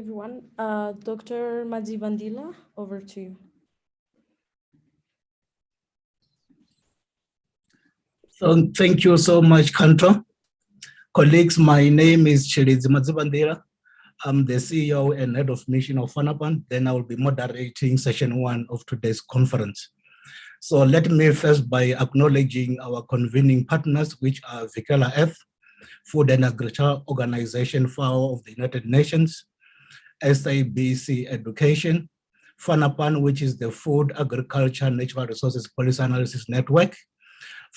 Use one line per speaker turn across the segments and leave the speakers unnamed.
everyone. Dr. Madzivandila, over to you.
So thank you so much, Kanto. Colleagues, my name is Chirizi Madzivandila. I'm the CEO and head of mission of FANAPAN. Then I will be moderating session 1 of today's conference. So let me first by acknowledging our convening partners, which are Vikela F, Food and Agriculture Organization FAO of the United Nations, SABC Education, FANAPAN, which is the Food, Agriculture, Natural Resources Policy Analysis Network,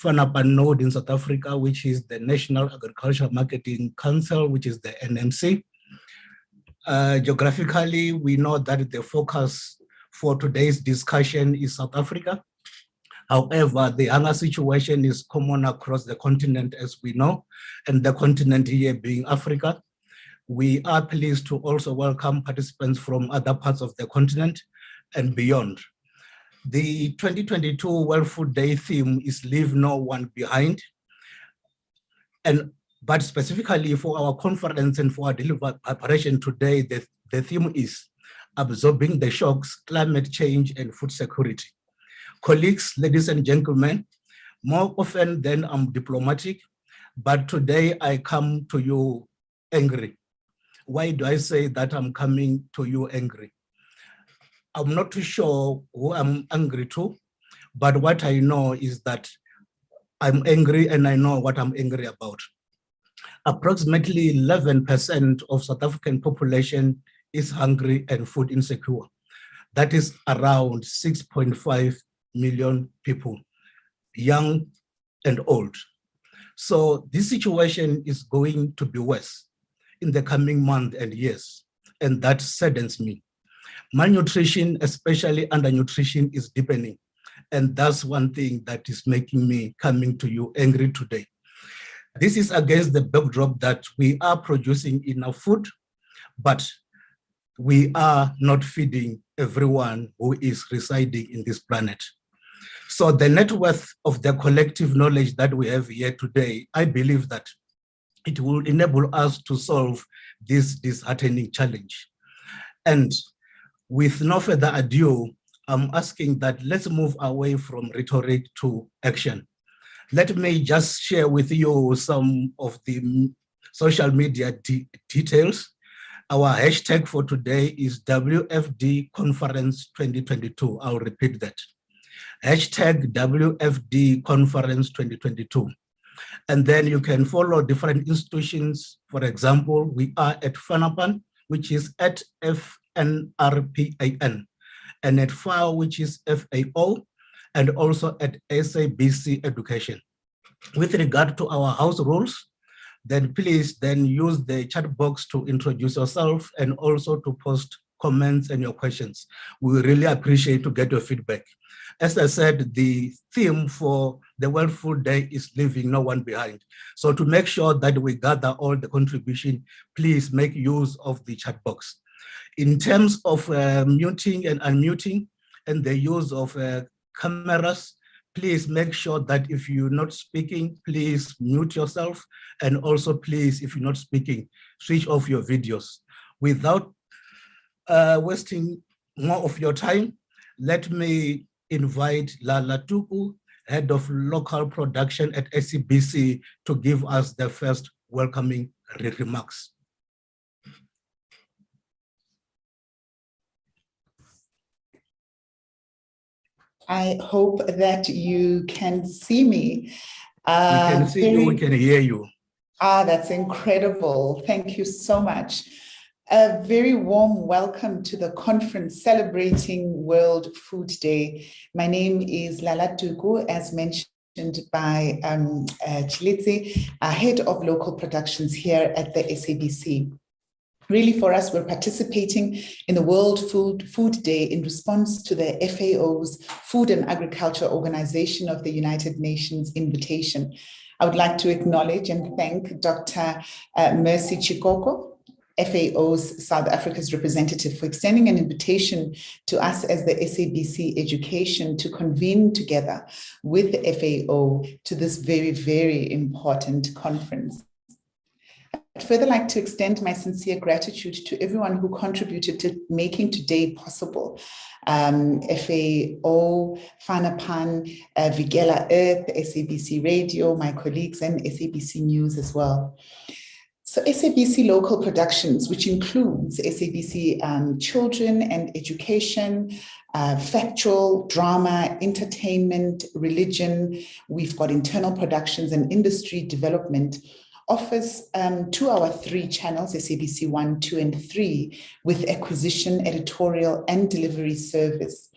FANAPAN Node in South Africa, which is the National Agricultural Marketing Council, which is the NMC. Geographically, we know that the focus for today's discussion is South Africa. However, the hunger situation is common across the continent, as we know, and the continent here being Africa. We are pleased to also welcome participants from other parts of the continent and beyond. The 2022 World Food Day theme is Leave No One Behind. But specifically for our conference and for our delivery preparation today, the theme is Absorbing the Shocks, Climate Change and Food Security. Colleagues, ladies and gentlemen, more often than I'm diplomatic, but today I come to you angry. Why do I say that I'm coming to you angry? I'm not too sure who I'm angry to, but what I know is that I'm angry and I know what I'm angry about. Approximately 11% of South African population is hungry and food insecure. That is around 6.5 million people, young and old. So this situation is going to be worse in the coming months and years, and that saddens me. Malnutrition, especially undernutrition, is deepening, and that's one thing that is making me coming to you angry today. This is against the backdrop that we are producing enough food, but we are not feeding everyone who is residing in this planet. So the net worth of the collective knowledge that we have here today, I believe that it will enable us to solve this disheartening challenge. And with no further ado, I'm asking that let's move away from rhetoric to action. Let me just share with you some of the social media details. Our hashtag for today is WFD Conference 2022. I'll repeat that. Hashtag WFD Conference 2022. And then you can follow different institutions. For example, we are at FANAPAN, which is at FNRPAN, and at FAO, which is FAO, and also at SABC Education. With regard to our house rules, then please then use the chat box to introduce yourself and also to post comments and your questions. We really appreciate to get your feedback. As I said, the theme for the World Food Day is leaving no one behind. So to make sure that we gather all the contribution, please make use of the chat box. In terms of muting and unmuting and the use of cameras, please make sure that if you're not speaking, please mute yourself. And also please, if you're not speaking, switch off your videos. Without wasting more of your time, let me invite Lala Tuku, Head of Local Production at SABC, to give us the first welcoming remarks.
I hope that you can see me.
We can see you, we can hear you.
That's incredible. Thank you so much. A very warm welcome to the conference celebrating World Food Day. My name is Lala Tuku, as mentioned by Chilitzi, Head of Local Productions here at the SABC. Really, for us, we're participating in the World Food Day in response to the FAO's Food and Agriculture Organization of the United Nations invitation. I would like to acknowledge and thank Dr. Mercy Chikoko, FAO's South Africa's representative, for extending an invitation to us as the SABC Education to convene together with the FAO to this very, very important conference. I'd further like to extend my sincere gratitude to everyone who contributed to making today possible. FAO, Fanapan, Vigela Earth, SABC Radio, my colleagues, and SABC News as well. So SABC Local Productions, which includes SABC Children and Education, factual, drama, entertainment, religion. We've got internal productions and industry development, offers to our 3 channels, SABC 1, 2, and 3, with acquisition, editorial, and delivery service.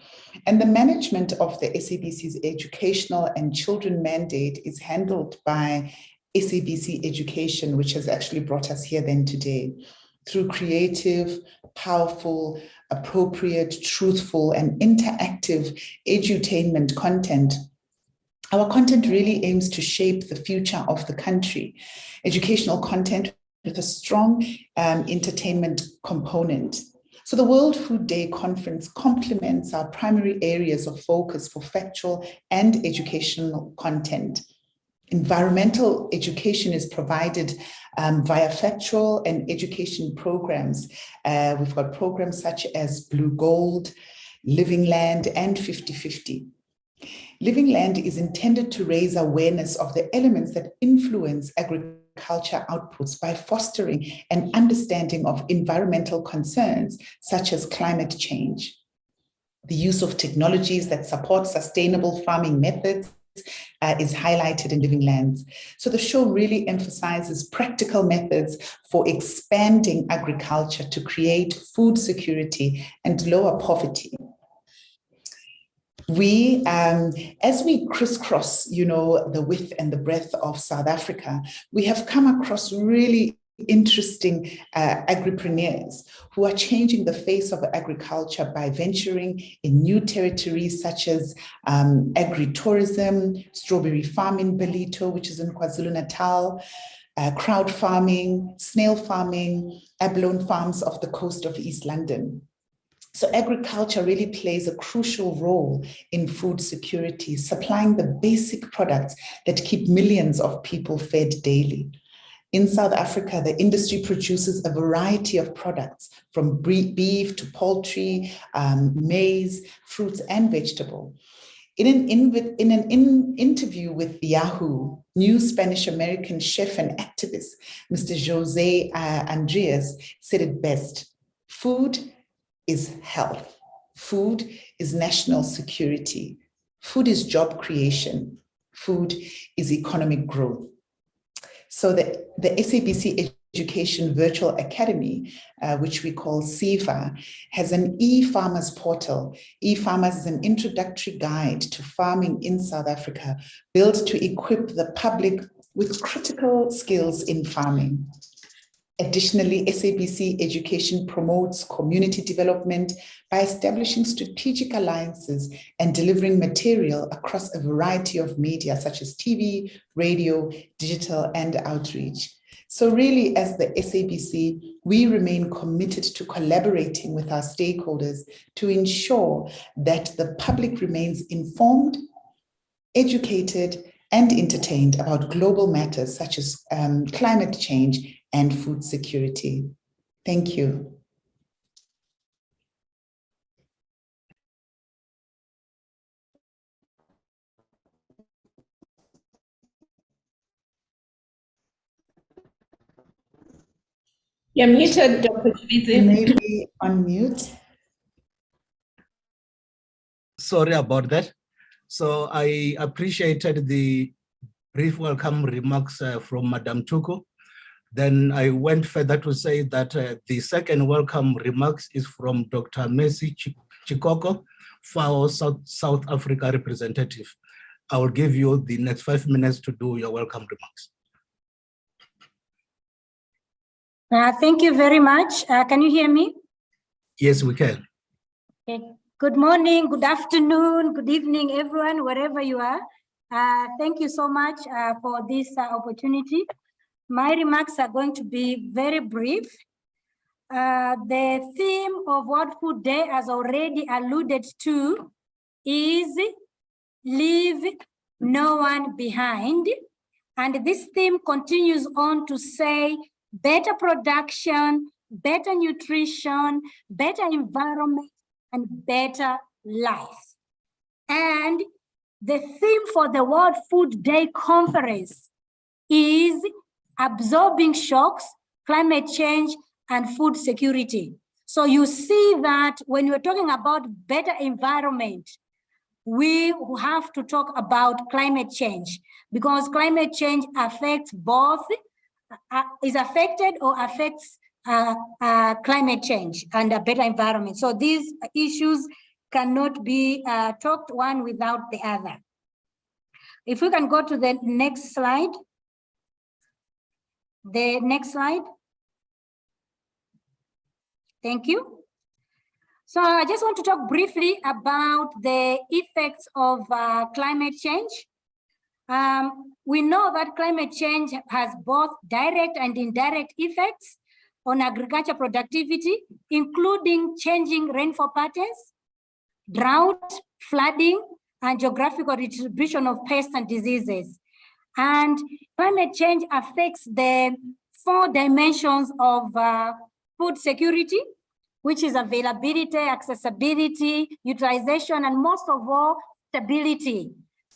And the management of the SABC's educational and children mandate is handled by SABC Education, which has actually brought us here then today, through creative, powerful, appropriate, truthful, and interactive edutainment content. Our content really aims to shape the future of the country. Educational content with a strong entertainment component. So the World Food Day Conference complements our primary areas of focus for factual and educational content. Environmental education is provided via factual and education programs. We've got programs such as Blue Gold, Living Land, and 50/50. Living Land is intended to raise awareness of the elements that influence agriculture outputs by fostering an understanding of environmental concerns such as climate change. The use of technologies that support sustainable farming methods is highlighted in Living Lands. So the show really emphasizes practical methods for expanding agriculture to create food security and lower poverty. We, as we crisscross, the width and the breadth of South Africa, we have come across really interesting agripreneurs who are changing the face of agriculture by venturing in new territories such as agritourism, strawberry farming, Belito, which is in KwaZulu-Natal, crowd farming, snail farming, abalone farms off the coast of East London. So agriculture really plays a crucial role in food security, supplying the basic products that keep millions of people fed daily. In South Africa, the industry produces a variety of products from beef to poultry, maize, fruits, and vegetable. In an interview with Yahoo, new Spanish-American chef and activist, Mr. Jose Andres, said it best: food is health. Food is national security. Food is job creation. Food is economic growth. So the SABC Education Virtual Academy, which we call SEVA, has an e-farmers portal. E-farmers is an introductory guide to farming in South Africa, built to equip the public with critical skills in farming. Additionally, SABC Education promotes community development by establishing strategic alliances and delivering material across a variety of media such as TV, radio, digital, and outreach. So really, as the SABC, we remain committed to collaborating with our stakeholders to ensure that the public remains informed, educated, and entertained about global matters such as climate change and food security. Thank you.
You're muted, Dr. Chivizi.
Maybe unmute.
Sorry about that. So I appreciated the brief welcome remarks from Madam Tuko. Then I went further to say that the second welcome remarks is from Dr. Mercy Chikoko, FAO South Africa representative. I will give you the next 5 minutes to do your welcome remarks.
Thank you very much. Can you hear me?
Yes, we can.
Okay. Good morning, good afternoon, good evening, everyone, wherever you are. Thank you so much for this opportunity. My remarks are going to be very brief. The theme of World Food Day, as already alluded to, is leave no one behind. And this theme continues on to say, better production, better nutrition, better environment, and better life. And the theme for the World Food Day Conference is absorbing shocks, climate change, and food security. So you see that when we're talking about better environment, we have to talk about climate change, because climate change affects both, is affected or affects climate change and a better environment. So these issues cannot be talked one without the other. If we can go to the next slide. The next slide. Thank you. So I just want to talk briefly about the effects of climate change. We know that climate change has both direct and indirect effects on agriculture productivity, including changing rainfall patterns, drought, flooding, and geographical distribution of pests and diseases. And climate change affects the 4 dimensions of food security, which is availability, accessibility, utilization, and most of all, stability,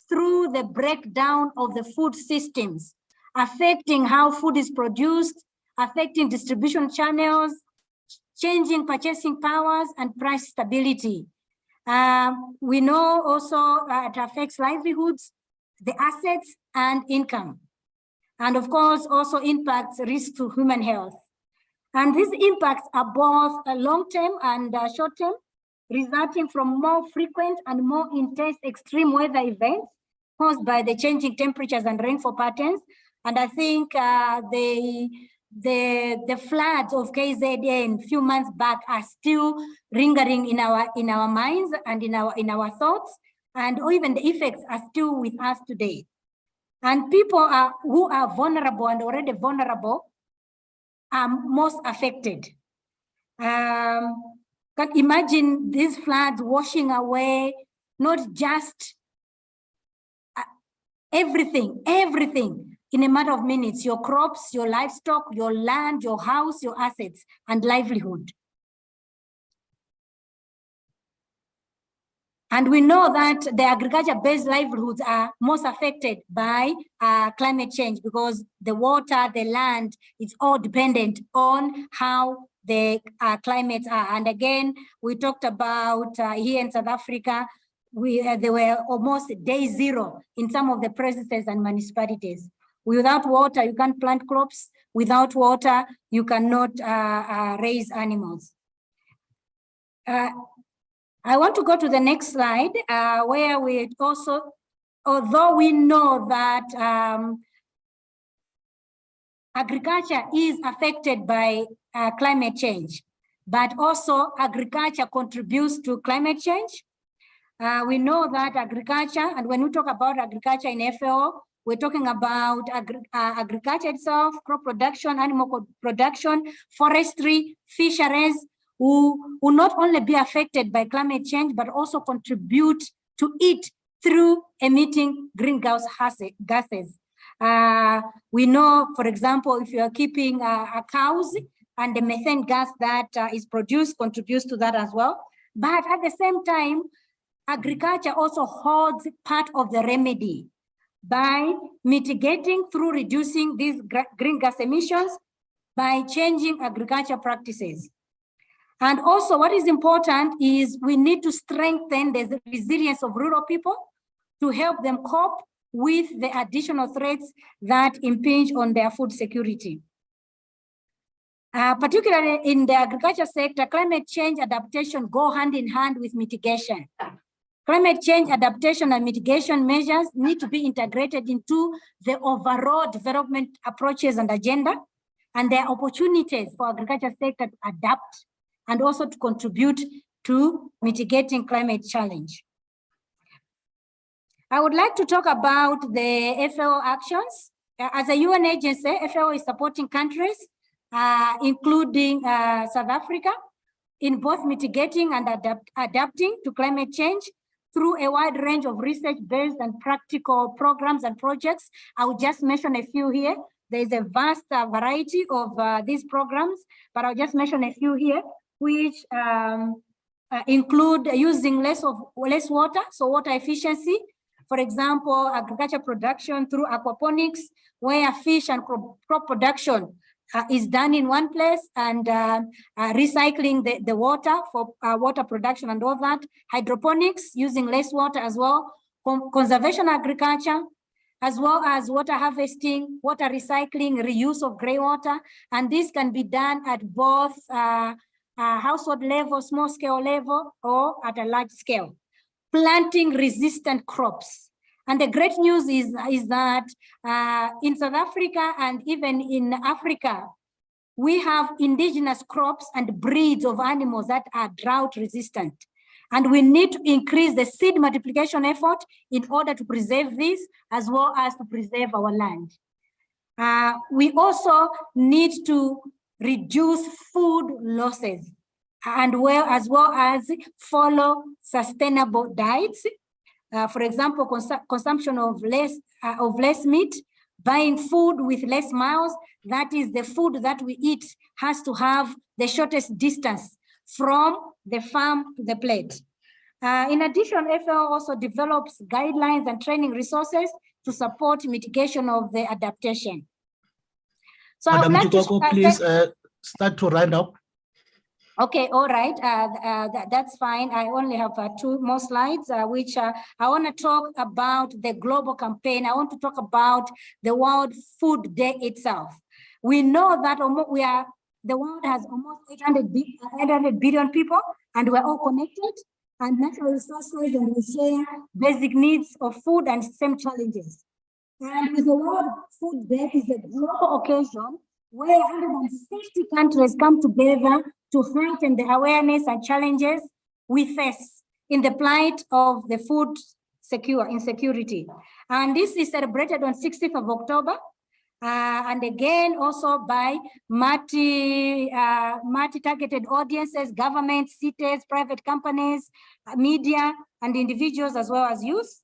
through the breakdown of the food systems, affecting how food is produced, affecting distribution channels, changing purchasing powers, and price stability. We know also it affects livelihoods, the assets, and income. And of course, also impacts risk to human health. And these impacts are both long-term and short-term, resulting from more frequent and more intense extreme weather events caused by the changing temperatures and rainfall patterns. And I think the floods of KZN a few months back are still lingering in our minds and in our thoughts, and even the effects are still with us today. And people who are vulnerable and already vulnerable are most affected. Can imagine these floods washing away not just everything in a matter of minutes: your crops, your livestock, your land, your house, your assets, and livelihood. And we know that the agriculture-based livelihoods are most affected by climate change, because the water, the land, it's all dependent on how the climates are. And again, we talked about here in South Africa, they were almost day zero in some of the provinces and municipalities. Without water, you can't plant crops. Without water, you cannot raise animals. I want to go to the next slide, where we also, although we know that agriculture is affected by climate change, but also agriculture contributes to climate change. We know that agriculture, and when we talk about agriculture in FAO, we're talking about agriculture itself, crop production, animal production, forestry, fisheries, who will not only be affected by climate change, but also contribute to it through emitting greenhouse gases. We know, for example, if you are keeping cows, and the methane gas that is produced contributes to that as well. But at the same time, agriculture also holds part of the remedy by mitigating through reducing these green gas emissions by changing agriculture practices. And also what is important is we need to strengthen the resilience of rural people to help them cope with the additional threats that impinge on their food security. Particularly in the agriculture sector, climate change adaptation go hand in hand with mitigation. Climate change adaptation and mitigation measures need to be integrated into the overall development approaches and agenda, and there are opportunities for agriculture sector to adapt and also to contribute to mitigating climate challenge. I would like to talk about the FAO actions. As a UN agency, FAO is supporting countries, including South Africa, in both mitigating and adapting to climate change through a wide range of research-based and practical programs and projects. I will just mention a few here. There is a vast variety of these programs, but I'll just mention a few here, which include using less water, so water efficiency. For example, agriculture production through aquaponics, where fish and crop production is done in one place, and recycling the water for water production and all that. Hydroponics, using less water as well. Conservation agriculture, as well as water harvesting, water recycling, reuse of grey water. And this can be done at both household level, small scale level, or at a large scale. Planting resistant crops. And the great news is that in South Africa and even in Africa, we have indigenous crops and breeds of animals that are drought resistant. And we need to increase the seed multiplication effort in order to preserve this, as well as to preserve our land. We also need to reduce food losses, and as well as follow sustainable diets. For example, consumption of less meat, buying food with less miles. That is, the food that we eat has to have the shortest distance from the farm to the plate. In addition, FAO also develops guidelines and training resources to support mitigation of the adaptation. So
Madam Chikoko, please start to round up.
Okay, all right, that's fine. I only have 2 more slides, which I want to talk about the global campaign. I want to talk about the World Food Day itself. We know that the world has almost 800 billion people, and we're all connected, and natural resources, and we share basic needs of food and same challenges. And with the World Food Day is a global occasion where 150 countries come together to heighten the awareness and challenges we face in the plight of the food insecurity. And this is celebrated on 16th of October. And again, also by multi-targeted audiences, governments, cities, private companies, media, and individuals, as well as youth.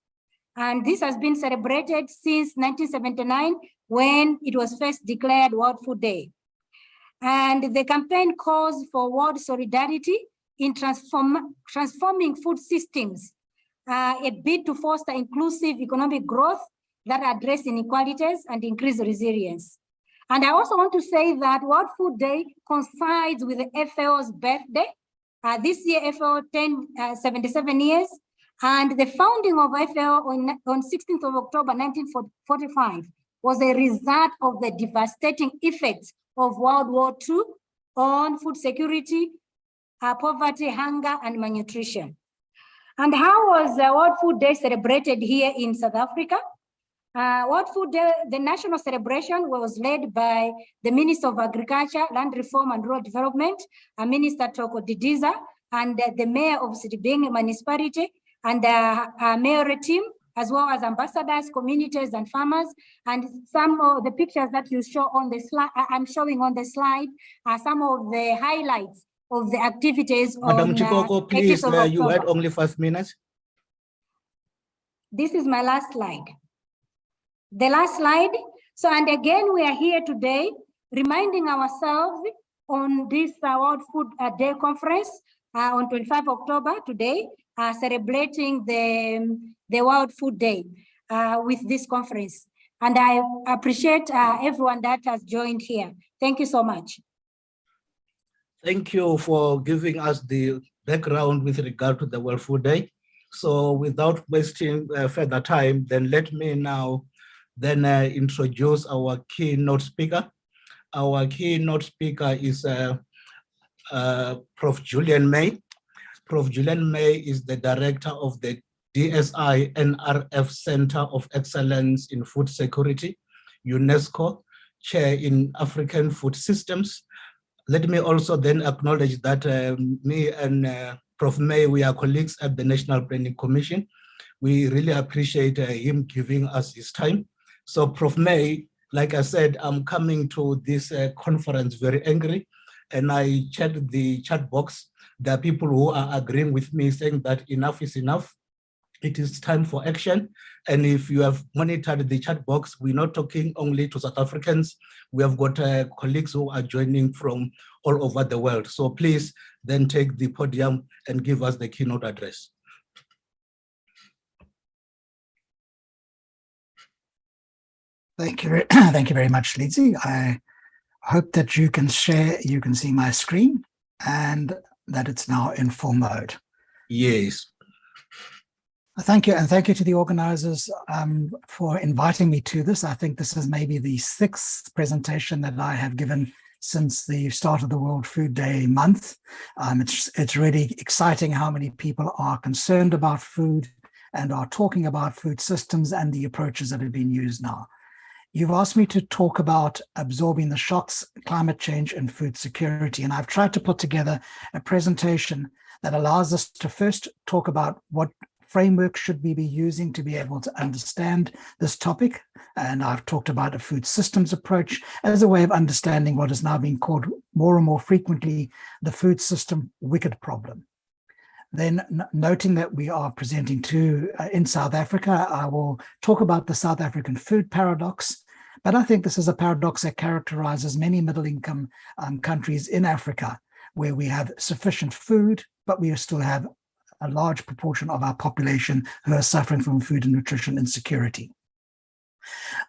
And this has been celebrated since 1979, when it was first declared World Food Day. And the campaign calls for world solidarity in transforming food systems, a bid to foster inclusive economic growth that address inequalities and increase resilience. And I also want to say that World Food Day coincides with the FAO's birthday. This year, FAO 77 years, and the founding of FAO on 16th of October 1945 was a result of the devastating effects of World War II on food security, poverty, hunger, and malnutrition. And how was World Food Day celebrated here in South Africa? World Food Day, the national celebration, was led by the Minister of Agriculture, Land Reform and Rural Development, Minister Toko Didiza, and the Mayor of Sidibeng Municipality, and the mayoral team, as well as ambassadors, communities, and farmers. And some of the pictures that you show on the slide, I'm showing on the slide, are some of the highlights of the activities.
Madam Chikoko, please, you had only 5 minutes.
This is my last slide. The last slide. So, and again, we are here today reminding ourselves on this World Food Day conference on 25 October today, celebrating the World Food Day with this conference. And I appreciate everyone that has joined here. Thank you so much.
Thank you for giving us the background with regard to the World Food Day. So without wasting further time, then let me now introduce our keynote speaker. Our keynote speaker is Prof. Julian May. Prof. Julian May is the director of the DSI NRF Center of Excellence in Food Security, UNESCO, chair in African food systems. Let me also then acknowledge that me and Prof. May, we are colleagues at the National Planning Commission. We really appreciate him giving us his time. So Prof. May, like I said, I'm coming to this conference very angry, and I checked the chat box. There are people who are agreeing with me, saying that enough is enough. it is time for action. And if you have monitored the chat box, we're not talking only to South Africans. We have got colleagues who are joining from all over the world. So please then take the podium and give us the keynote address.
Thank you. Thank you very much, Lizzie. I hope that you can see my screen and that it's now in full mode.
Yes.
Thank you, and thank you to the organizers for inviting me to this. I think this is maybe the 6th presentation that I have given since the start of the World Food Day month. It's really exciting how many people are concerned about food and are talking about food systems and the approaches that have been used now. You've asked me to talk about absorbing the shocks, climate change, and food security, and I've tried to put together a presentation that allows us to first talk about what framework should we be using to be able to understand this topic. And I've talked about a food systems approach as a way of understanding what is now being called more and more frequently the food system wicked problem. Then noting that we are presenting in South Africa, I will talk about the South African food paradox. But I think this is a paradox that characterizes many middle-income countries in Africa, where we have sufficient food, but we still have a large proportion of our population who are suffering from food and nutrition insecurity.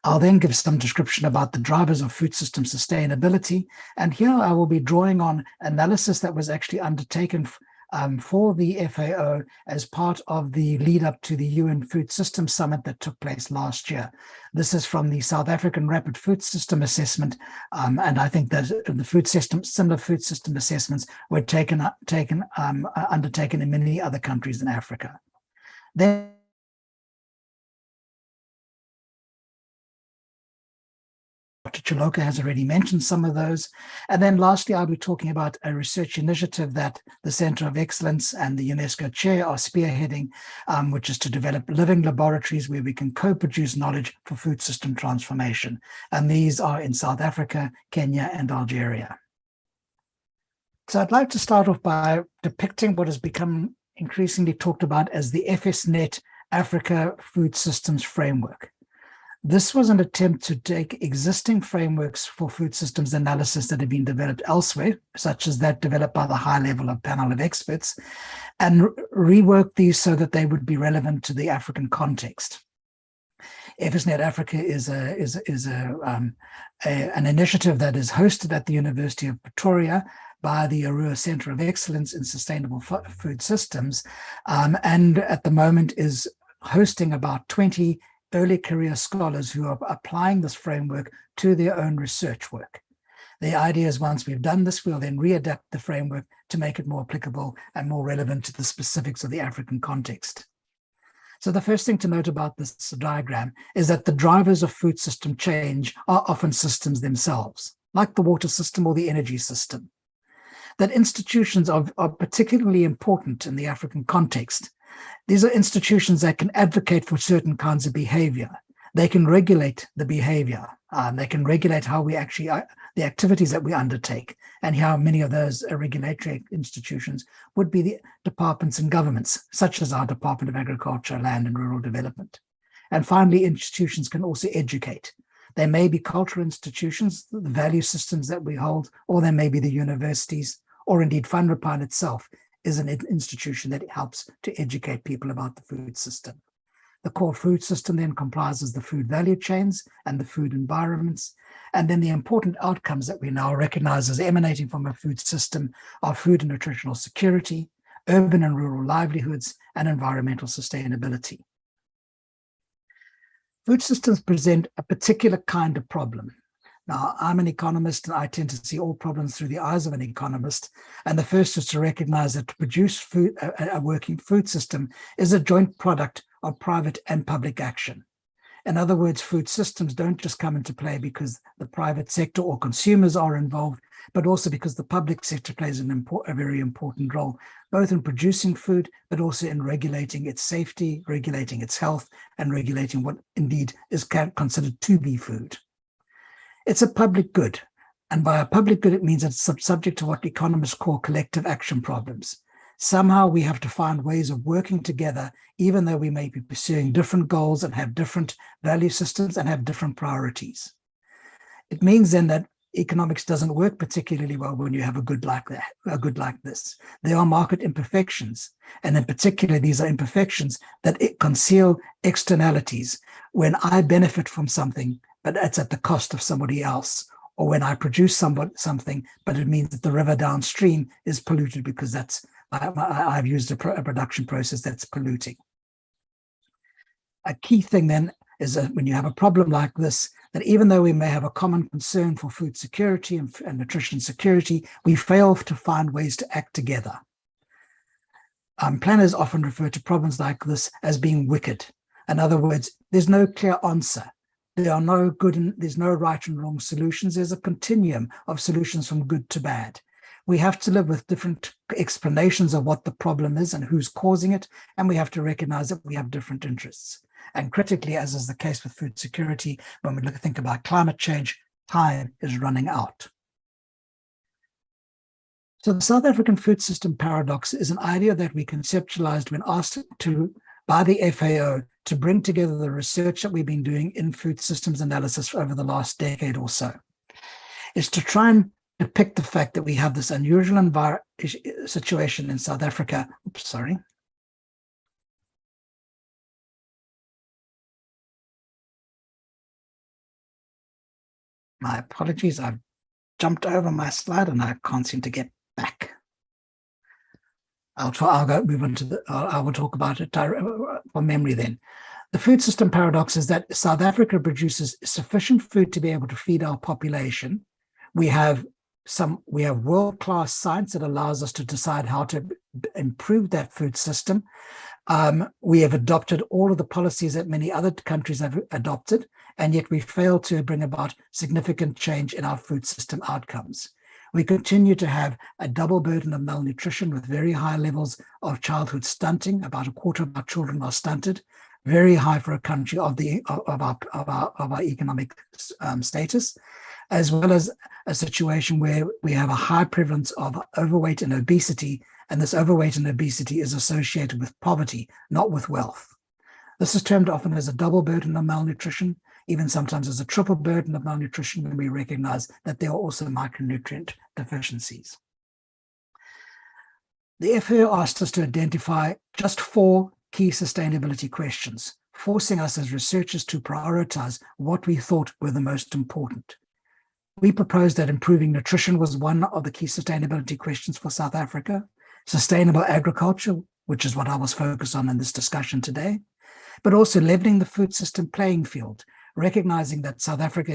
I'll then give some description about the drivers of food system sustainability. And here I will be drawing on analysis that was actually undertaken for the FAO as part of the lead up to the UN Food Systems Summit that took place last year. This is from the South African Rapid Food System Assessment, and I think that similar food system assessments were undertaken in many other countries in Africa. Then Dr. Chiloka has already mentioned some of those. And then lastly, I'll be talking about a research initiative that the Center of Excellence and the UNESCO Chair are spearheading, which is to develop living laboratories where we can co-produce knowledge for food system transformation. And these are in South Africa, Kenya, and Algeria. So I'd like to start off by depicting what has become increasingly talked about as the FSNet Africa Food Systems Framework. This was an attempt to take existing frameworks for food systems analysis that have been developed elsewhere, such as that developed by the high level of panel of experts, and rework these so that they would be relevant to the African context. FSNet Africa is an initiative that is hosted at the University of Pretoria by the Arua Center of Excellence in Sustainable Food Systems, and at the moment is hosting about 20 early career scholars who are applying this framework to their own research work. The idea is once we've done this, we'll then readapt the framework to make it more applicable and more relevant to the specifics of the African context. So the first thing to note about this diagram is that the drivers of food system change are often systems themselves, like the water system or the energy system. That institutions are particularly important in the African context. These are institutions that can advocate for certain kinds of behavior. They can regulate the behavior. They can regulate how we actually, the activities that we undertake, and how many of those regulatory institutions would be the departments and governments, such as our Department of Agriculture, Land and Rural Development. And finally, institutions can also educate. They may be cultural institutions, the value systems that we hold, or they may be the universities, or indeed Fundrepan itself is an institution that helps to educate people about the food system. The core food system then comprises the food value chains and the food environments. And then the important outcomes that we now recognize as emanating from a food system are food and nutritional security, urban and rural livelihoods, and environmental sustainability. Food systems present a particular kind of problem. Now, I'm an economist, and I tend to see all problems through the eyes of an economist. And the first is to recognize that to produce food, a working food system is a joint product of private and public action. In other words, food systems don't just come into play because the private sector or consumers are involved, but also because the public sector plays a very important role, both in producing food, but also in regulating its safety, regulating its health, and regulating what indeed is considered to be food. It's a public good, and by a public good, it means it's subject to what economists call collective action problems. Somehow we have to find ways of working together, even though we may be pursuing different goals and have different value systems and have different priorities. It means then that economics doesn't work particularly well when you have a good like this. There are market imperfections, and in particular, these are imperfections that conceal externalities. When I benefit from something, but it's at the cost of somebody else, or when I produce something, but it means that the river downstream is polluted because I've used a production process that's polluting. A key thing then is that when you have a problem like this, that even though we may have a common concern for food security and nutrition security, we fail to find ways to act together. Planners often refer to problems like this as being wicked. In other words, there's no clear answer. There's no right and wrong solutions. There's a continuum of solutions from good to bad. We have to live with different explanations of what the problem is and who's causing it, and we have to recognize that we have different interests. And critically, as is the case with food security, when we think about climate change, time is running out. So the South African food system paradox is an idea that we conceptualized when asked by the FAO to bring together the research that we've been doing in food systems analysis over the last decade or so. Is to try and depict the fact that we have this unusual situation in South Africa. Oops, sorry. My apologies, I've jumped over my slide and I can't seem to get back. I will talk about it from memory then. The food system paradox is that South Africa produces sufficient food to be able to feed our population. We have world-class science that allows us to decide how to improve that food system. We have adopted all of the policies that many other countries have adopted, and yet we fail to bring about significant change in our food system outcomes. We continue to have a double burden of malnutrition with very high levels of childhood stunting. About a quarter of our children are stunted, very high for a country of our economic status, as well as a situation where we have a high prevalence of overweight and obesity, and this overweight and obesity is associated with poverty, not with wealth. This is termed often as a double burden of malnutrition, even sometimes as a triple burden of malnutrition when we recognize that there are also micronutrient deficiencies. The FAO asked us to identify just 4 key sustainability questions, forcing us as researchers to prioritize what we thought were the most important. We proposed that improving nutrition was one of the key sustainability questions for South Africa, sustainable agriculture, which is what I was focused on in this discussion today, but also leveling the food system playing field, recognizing that South Africa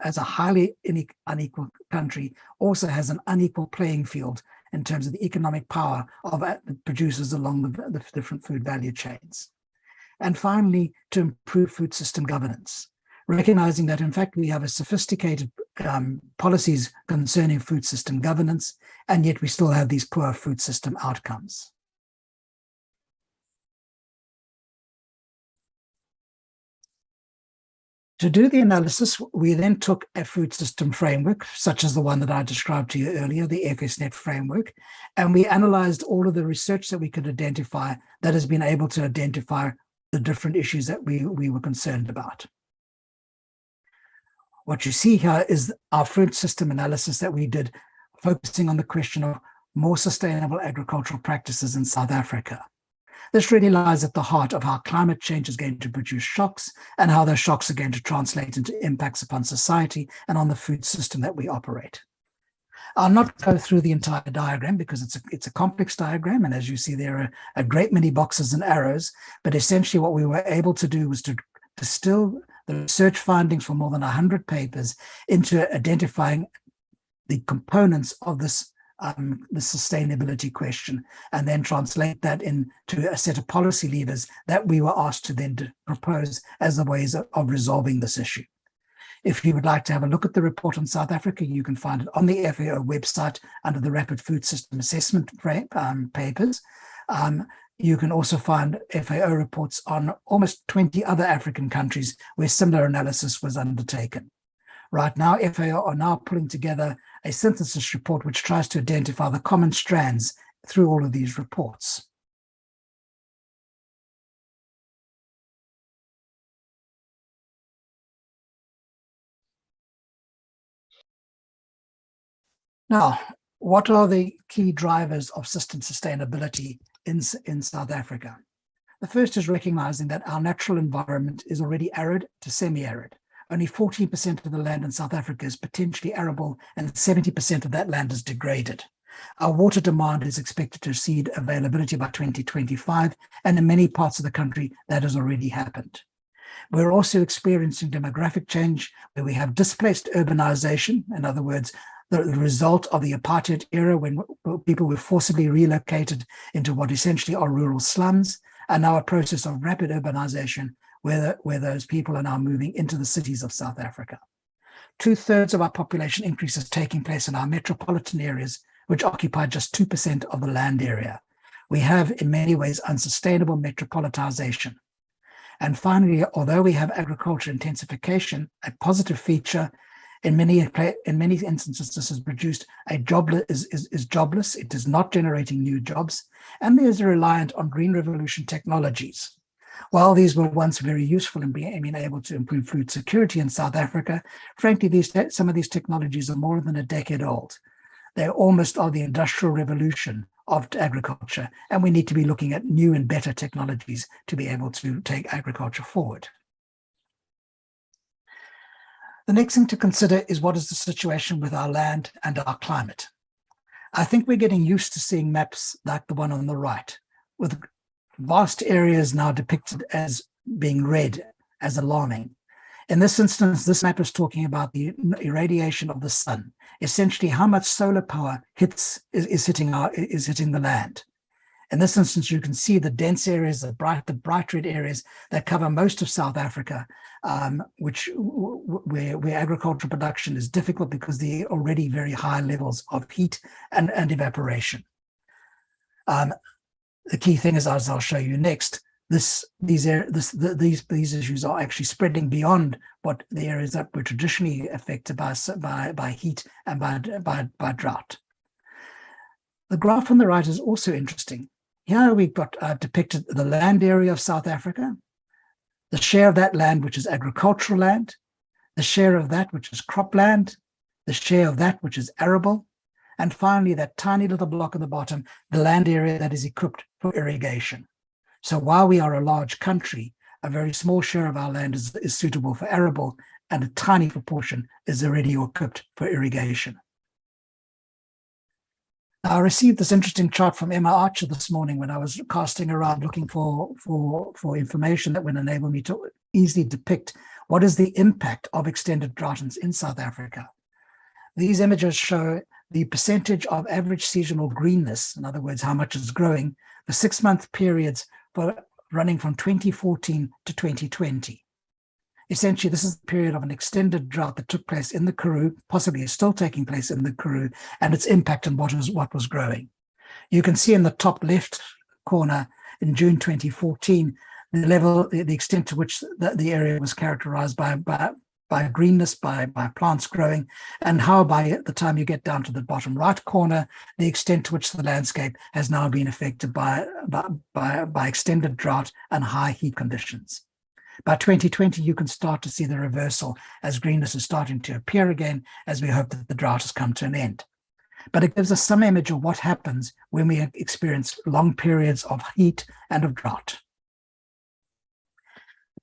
as a highly unequal country also has an unequal playing field in terms of the economic power of producers along the different food value chains. And finally, to improve food system governance, recognizing that in fact we have a sophisticated policies concerning food system governance, and yet we still have these poor food system outcomes. To do the analysis, we then took a food system framework, such as the one that I described to you earlier, the FSNet framework, and we analyzed all of the research that we could identify that has been able to identify the different issues that we were concerned about. What you see here is our food system analysis that we did, focusing on the question of more sustainable agricultural practices in South Africa. This really lies at the heart of how climate change is going to produce shocks and how those shocks are going to translate into impacts upon society and on the food system that we operate. I'll not go through the entire diagram because it's a complex diagram, and as you see, there are a great many boxes and arrows, but essentially what we were able to do was to distill the research findings from more than 100 papers into identifying the components of this the sustainability question, and then translate that into a set of policy levers that we were asked to then propose as the ways of resolving this issue. If you would like to have a look at the report on South Africa, you can find it on the FAO website under the Rapid Food System Assessment papers. You can also find FAO reports on almost 20 other African countries where similar analysis was undertaken. Right now, FAO are now pulling together a synthesis report which tries to identify the common strands through all of these reports. Now, what are the key drivers of system sustainability in South Africa? The first is recognizing that our natural environment is already arid to semi-arid. Only 14% of the land in South Africa is potentially arable, and 70% of that land is degraded. Our water demand is expected to exceed availability by 2025, and in many parts of the country, that has already happened. We're also experiencing demographic change, where we have displaced urbanization. In other words, the result of the apartheid era, when people were forcibly relocated into what essentially are rural slums, and now a process of rapid urbanization, where those people are now moving into the cities of South Africa. 2/3 of our population increase is taking place in our metropolitan areas, which occupy just 2% of the land area. We have, in many ways, unsustainable metropolitization. And finally, although we have agriculture intensification, a positive feature, in many instances, this has produced is jobless. It is not generating new jobs, and there's reliant on green revolution technologies. While these were once very useful in being able to improve food security in South Africa, frankly, some of these technologies are more than a decade old. They almost are the industrial revolution of agriculture, and we need to be looking at new and better technologies to be able to take agriculture forward. The next thing to consider is, what is the situation with our land and our climate? I think we're getting used to seeing maps like the one on the right, with vast areas now depicted as being red, as alarming. In this instance, this map is talking about the irradiation of the sun, essentially how much solar power is hitting the land. In this instance, you can see the dense areas, the bright red areas that cover most of South Africa, where agricultural production is difficult because the already very high levels of heat and evaporation. The key thing is, as I'll show you next, these issues are actually spreading beyond what the areas that were traditionally affected by heat and by drought. The graph on the right is also interesting. Here we've got depicted the land area of South Africa, the share of that land which is agricultural land, the share of that which is cropland, the share of that which is arable, and finally that tiny little block at the bottom, the land area that is equipped for irrigation. So while we are a large country, a very small share of our land is suitable for arable, and a tiny proportion is already equipped for irrigation. I received this interesting chart from Emma Archer this morning when I was casting around looking for information that would enable me to easily depict what is the impact of extended drought in South Africa. These images show the percentage of average seasonal greenness, in other words, how much is growing, for 6-month periods running from 2014 to 2020. Essentially, this is the period of an extended drought that took place in the Karoo, possibly is still taking place in the Karoo, and its impact on what was growing. You can see in the top left corner in June 2014, the extent to which the area was characterized by greenness, by plants growing, and how by the time you get down to the bottom right corner, the extent to which the landscape has now been affected by extended drought and high heat conditions. By 2020, you can start to see the reversal as greenness is starting to appear again, as we hope that the drought has come to an end. But it gives us some image of what happens when we experience long periods of heat and of drought.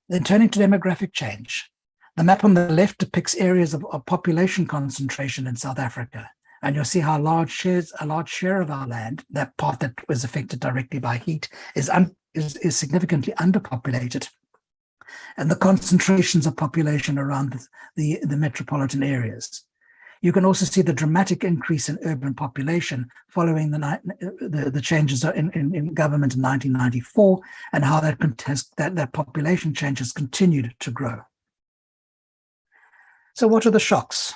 Then turning to demographic change. The map on the left depicts areas of population concentration in South Africa. And you'll see how a large share of our land, that part that was affected directly by heat, is significantly underpopulated. And the concentrations of population around the metropolitan areas. You can also see the dramatic increase in urban population following the changes in government in 1994, and how that population change has continued to grow. So what are the shocks?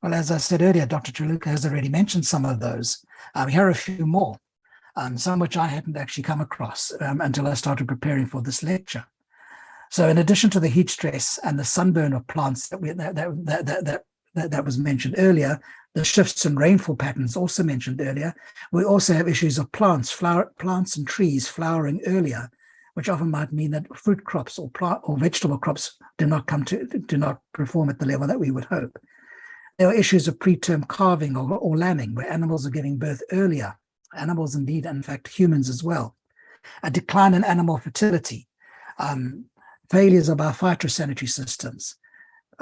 Well, as I said earlier, Dr. Chiluka has already mentioned some of those. Here are a few more, some which I hadn't actually come across until I started preparing for this lecture. So in addition to the heat stress and the sunburn of plants that that was mentioned earlier, the shifts in rainfall patterns also mentioned earlier. We also have issues of plants and trees flowering earlier, which often might mean that fruit crops or vegetable crops do not perform at the level that we would hope. There are issues of preterm calving or lambing, where animals are giving birth earlier, animals indeed, and in fact humans as well. A decline in animal fertility, failures of our phytosanitary systems,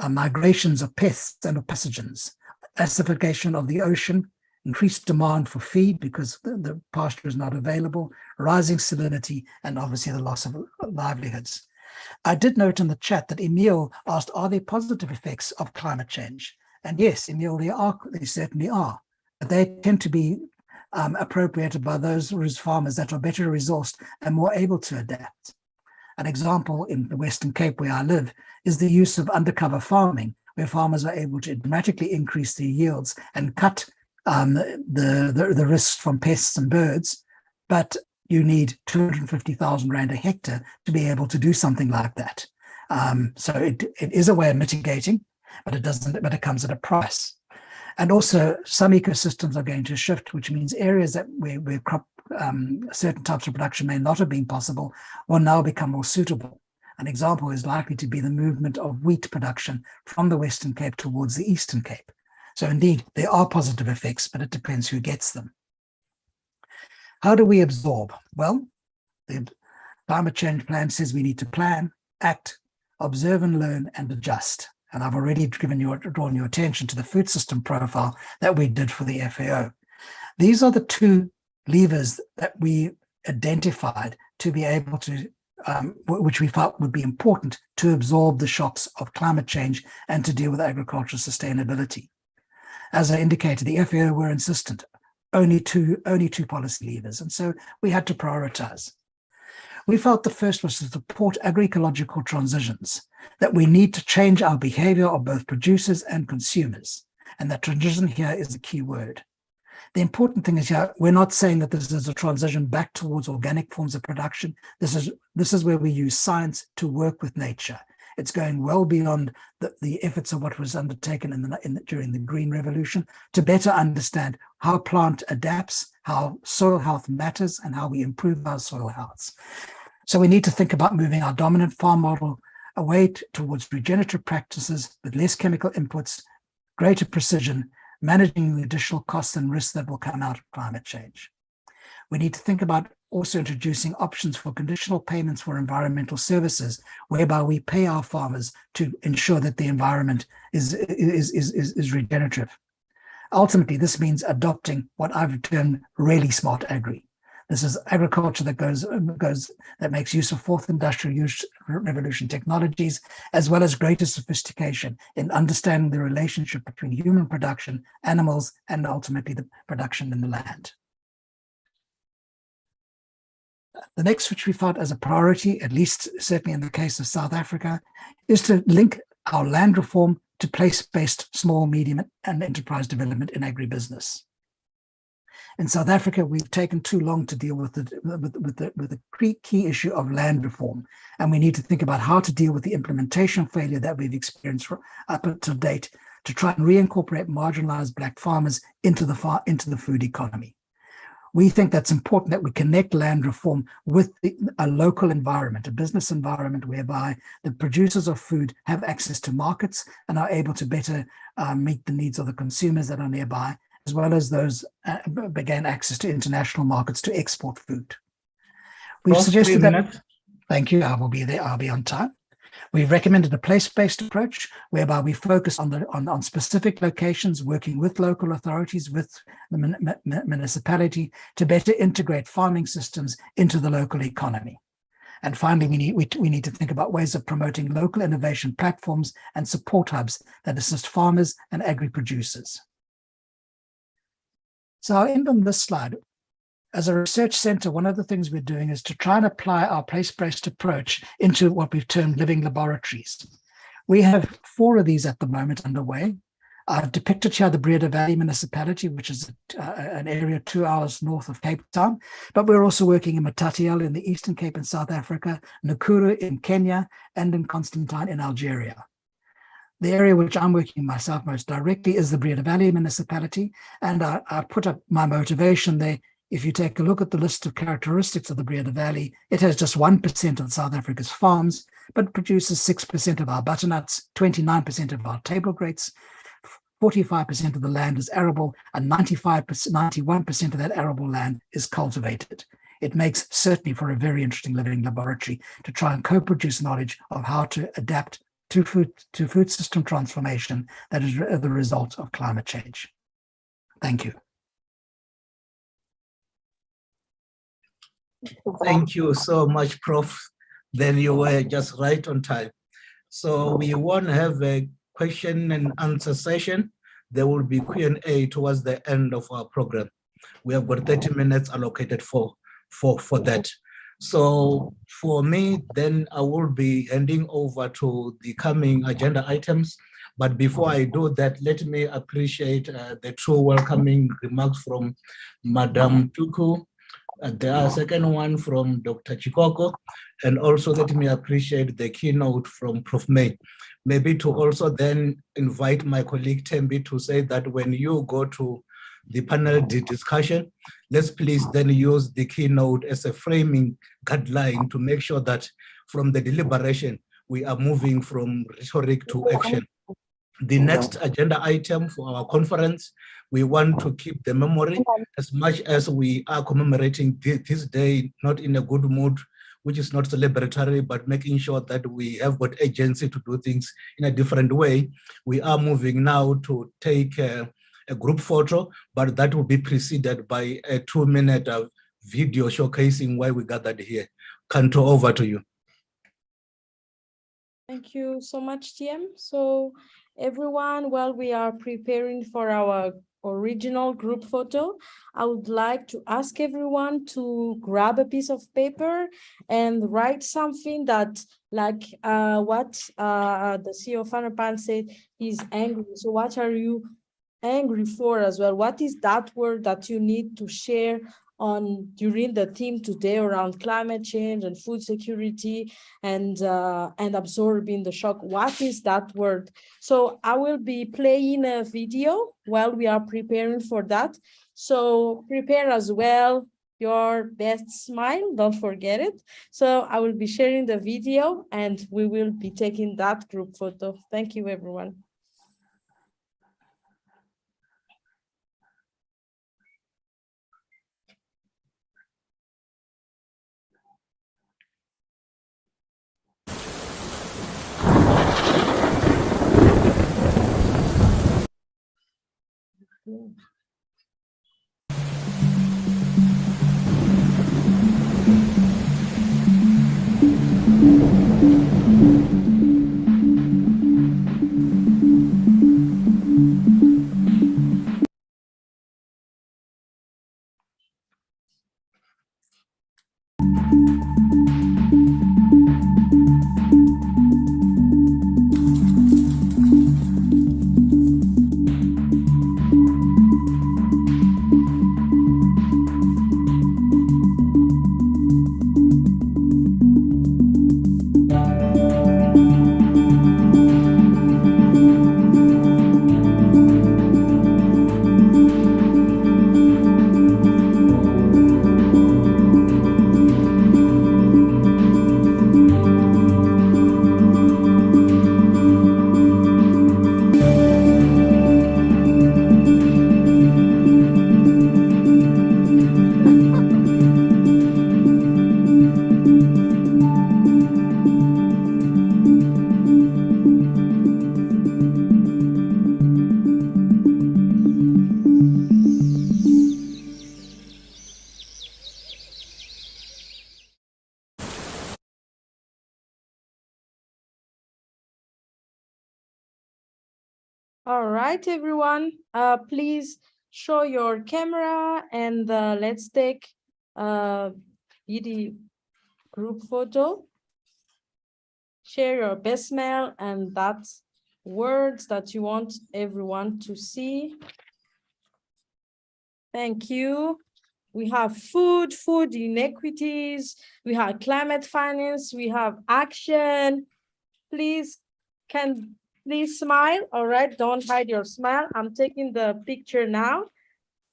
migrations of pests and of pathogens, acidification of the ocean, increased demand for feed because the pasture is not available, rising salinity, and obviously the loss of livelihoods. I did note in the chat that Emil asked, are there positive effects of climate change? And yes, Emil, there certainly are. But they tend to be appropriated by those farmers that are better resourced and more able to adapt. An example in the Western Cape, where I live, is the use of undercover farming, where farmers are able to dramatically increase their yields and cut the risks from pests and birds, but you need 250,000 Rand a hectare to be able to do something like that. So it is a way of mitigating, but it comes at a price. And also some ecosystems are going to shift, which means areas where crop certain types of production may not have been possible will now become more suitable. An example is likely to be the movement of wheat production from the Western Cape towards the Eastern Cape. So indeed, there are positive effects, but it depends who gets them. How do we absorb? Well, the climate change plan says we need to plan, act, observe and learn, and adjust. And I've already drawn your attention to the food system profile that we did for the FAO. These are the two levers that we identified to be able to, which we felt would be important to absorb the shocks of climate change and to deal with agricultural sustainability. As I indicated, the FAO were insistent, only two policy levers, and so we had to prioritize. We felt the first was to support agroecological transitions, that we need to change our behavior of both producers and consumers, and that transition here is the key word. The important thing is here, we're not saying that this is a transition back towards organic forms of production. This is where we use science to work with nature. It's going well beyond the efforts of what was undertaken during the Green Revolution to better understand how plant adapts, how soil health matters, and how we improve our soil health. So we need to think about moving our dominant farm model away towards regenerative practices with less chemical inputs, greater precision, managing the additional costs and risks that will come out of climate change. We need to think about also introducing options for conditional payments for environmental services, whereby we pay our farmers to ensure that the environment is regenerative. Ultimately, this means adopting what I've termed really smart agri. This is agriculture that makes use of fourth industrial revolution technologies, as well as greater sophistication in understanding the relationship between human production, animals, and ultimately the production in the land. The next, which we felt as a priority, at least certainly in the case of South Africa, is to link our land reform to place-based small, medium, and enterprise development in agribusiness. In South Africa, we've taken too long to deal with the key issue of land reform, and we need to think about how to deal with the implementation failure that we've experienced up to date to try and reincorporate marginalized Black farmers into the food economy. We think that's important that we connect land reform with a local environment, a business environment whereby the producers of food have access to markets and are able to better meet the needs of the consumers that are nearby, as well as those gain access to international markets to export food. We've suggested that. Thank you. I will be there. I'll be on time. We've recommended a place-based approach whereby we focus on specific locations, working with local authorities, with the municipality to better integrate farming systems into the local economy. And finally, we need to think about ways of promoting local innovation platforms and support hubs that assist farmers and agri-producers. So I'll end on this slide. As a research center, one of the things we're doing is to try and apply our place-based approach into what we've termed living laboratories. We have 4 of these at the moment underway. I've depicted here the Breda Valley municipality, which is an area 2 hours north of Cape Town, but we're also working in Matatiele in the Eastern Cape in South Africa, Nakuru in Kenya, and in Constantine in Algeria. The area which I'm working myself most directly is the Breda Valley municipality, and I put up my motivation there. If you take a look at the list of characteristics of the Breda Valley, it has just 1% of South Africa's farms, but produces 6% of our butternuts, 29% of our table grapes, 45% of the land is arable, and 91% of that arable land is cultivated. It makes certainly for a very interesting living laboratory to try and co-produce knowledge of how to adapt to food system transformation that is the result of climate change. Thank you.
Thank you so much, Prof. Then you were just right on time. So we want to have a question and answer session. There will be Q&A towards the end of our program. We have got 30 minutes allocated for that. So for me, then I will be handing over to the coming agenda items. But before I do that, let me appreciate the true welcoming remarks from Madam Tuku. The second one from Dr. Chikoko, and also let me appreciate the keynote from Prof. May. Maybe to also then invite my colleague Tembi to say that when you go to the panel discussion, let's please then use the keynote as a framing guideline to make sure that from the deliberation, we are moving from rhetoric to action. The next agenda item for our conference, we want to keep the memory as much as we are commemorating this day, not in a good mood, which is not celebratory, but making sure that we have got agency to do things in a different way. We are moving now to take a group photo, but that will be preceded by a 2-minute video showcasing why we gathered here. Kanto, over to you.
Thank you so much, TM. So everyone, while we are preparing for our original group photo, I would like to ask everyone to grab a piece of paper and write something that, like what the CEO of Fanapan said, he's angry. So what are you angry for as well? What is that word that you need to share on during the theme today around climate change and food security and absorbing the shock? What is that word? So I will be playing a video while we are preparing for that. So prepare as well your best smile, don't forget it. So I will be sharing the video and we will be taking that group photo. Thank you, everyone. All right, everyone, please show your camera and let's take a video group photo. Share your best smile and that's words that you want everyone to see. Thank you. We have food inequities, we have climate finance, we have action. Please, can Please smile. All right, don't hide your smile. I'm taking the picture now.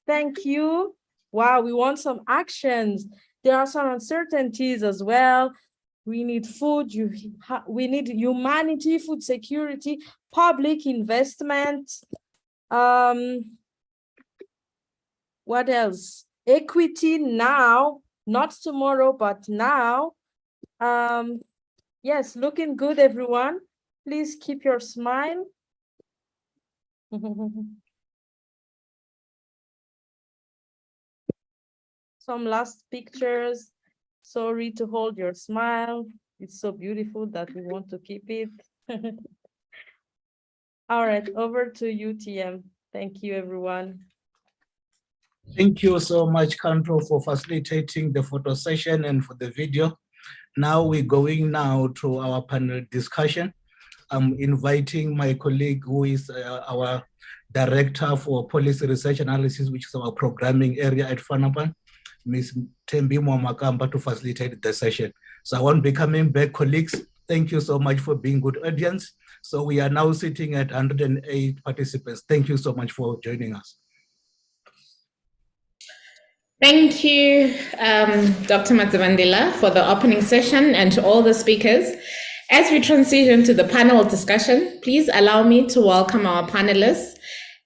Thank you. Wow, we want some actions. There are some uncertainties as well. We need food, we need humanity, food security, public investment. What else? Equity now, not tomorrow, but now. Yes, looking good, everyone. Please keep your smile. Some last pictures. Sorry to hold your smile. It's so beautiful that we want to keep it. All right, over to you, TM. Thank you, everyone.
Thank you so much, Kantro, for facilitating the photo session and for the video. Now we're going now to our panel discussion. I'm inviting my colleague who is our Director for Policy Research Analysis, which is our programming area at FANAPAN, Ms. Tembi Mwamakamba, to facilitate the session. So I won't be coming back, colleagues. Thank you so much for being good audience. So we are now sitting at 108 participants. Thank you so much for joining us.
Thank you, Dr. Matsavandila, for the opening session, and to all the speakers. As we transition to the panel discussion, please allow me to welcome our panelists.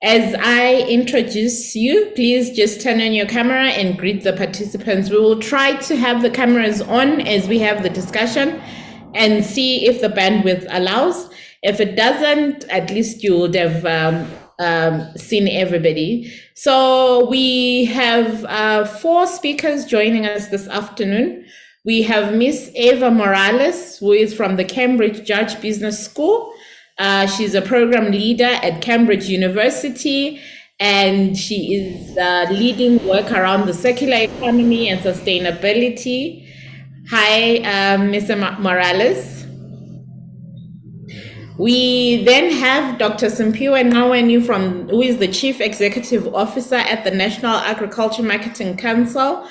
As I introduce you, please just turn on your camera and greet the participants. We will try to have the cameras on as we have the discussion and see if the bandwidth allows. If it doesn't, at least you would have seen everybody. So we have 4 speakers joining us this afternoon. We have Miss Eva Morales, who is from the Cambridge Judge Business School. She's a program leader at Cambridge University, and she is leading work around the circular economy and sustainability. Hi, Ms. Morales. We then have Dr. Simpiwe Nqaweni, who is the Chief Executive Officer at the National Agriculture Marketing Council.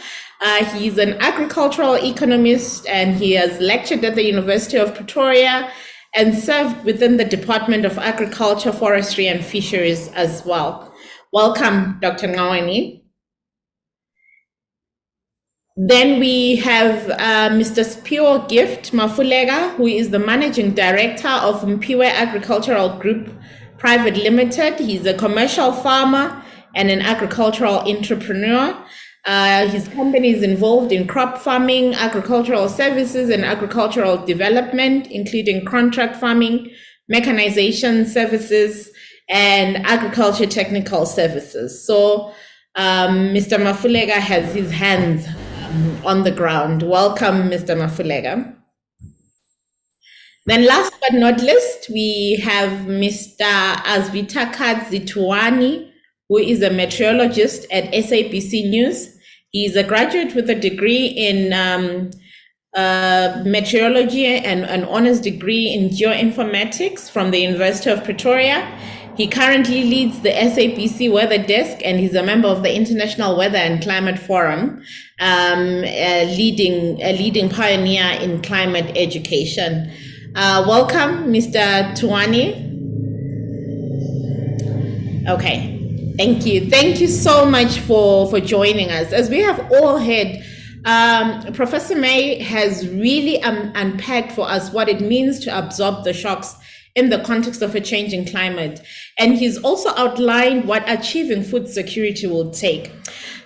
He's an agricultural economist, and he has lectured at the University of Pretoria and served within the Department of Agriculture, Forestry and Fisheries as well. Welcome, Dr. Nqaweni. Then we have Mr. Spio Gift Mafulega, who is the Managing Director of Mpiwe Agricultural Group Private Limited. He's a commercial farmer and an agricultural entrepreneur. His company is involved in crop farming, agricultural services, and agricultural development, including contract farming, mechanization services, and agriculture technical services. So Mr. Mafulega has his hands on the ground. Welcome, Mr. Mafulega. Then last but not least, we have Mr. Azvitakadzi Tuwani, who is a meteorologist at SABC News. He is a graduate with a degree in meteorology and an honors degree in geoinformatics from the University of Pretoria. He currently leads the SABC Weather Desk, and he's a member of the International Weather and Climate Forum, a leading pioneer in climate education. Welcome, Mr. Tuwani. Okay, thank you. Thank you so much for joining us. As we have all heard, Professor May has really unpacked for us what it means to absorb the shocks in the context of a changing climate. And he's also outlined what achieving food security will take.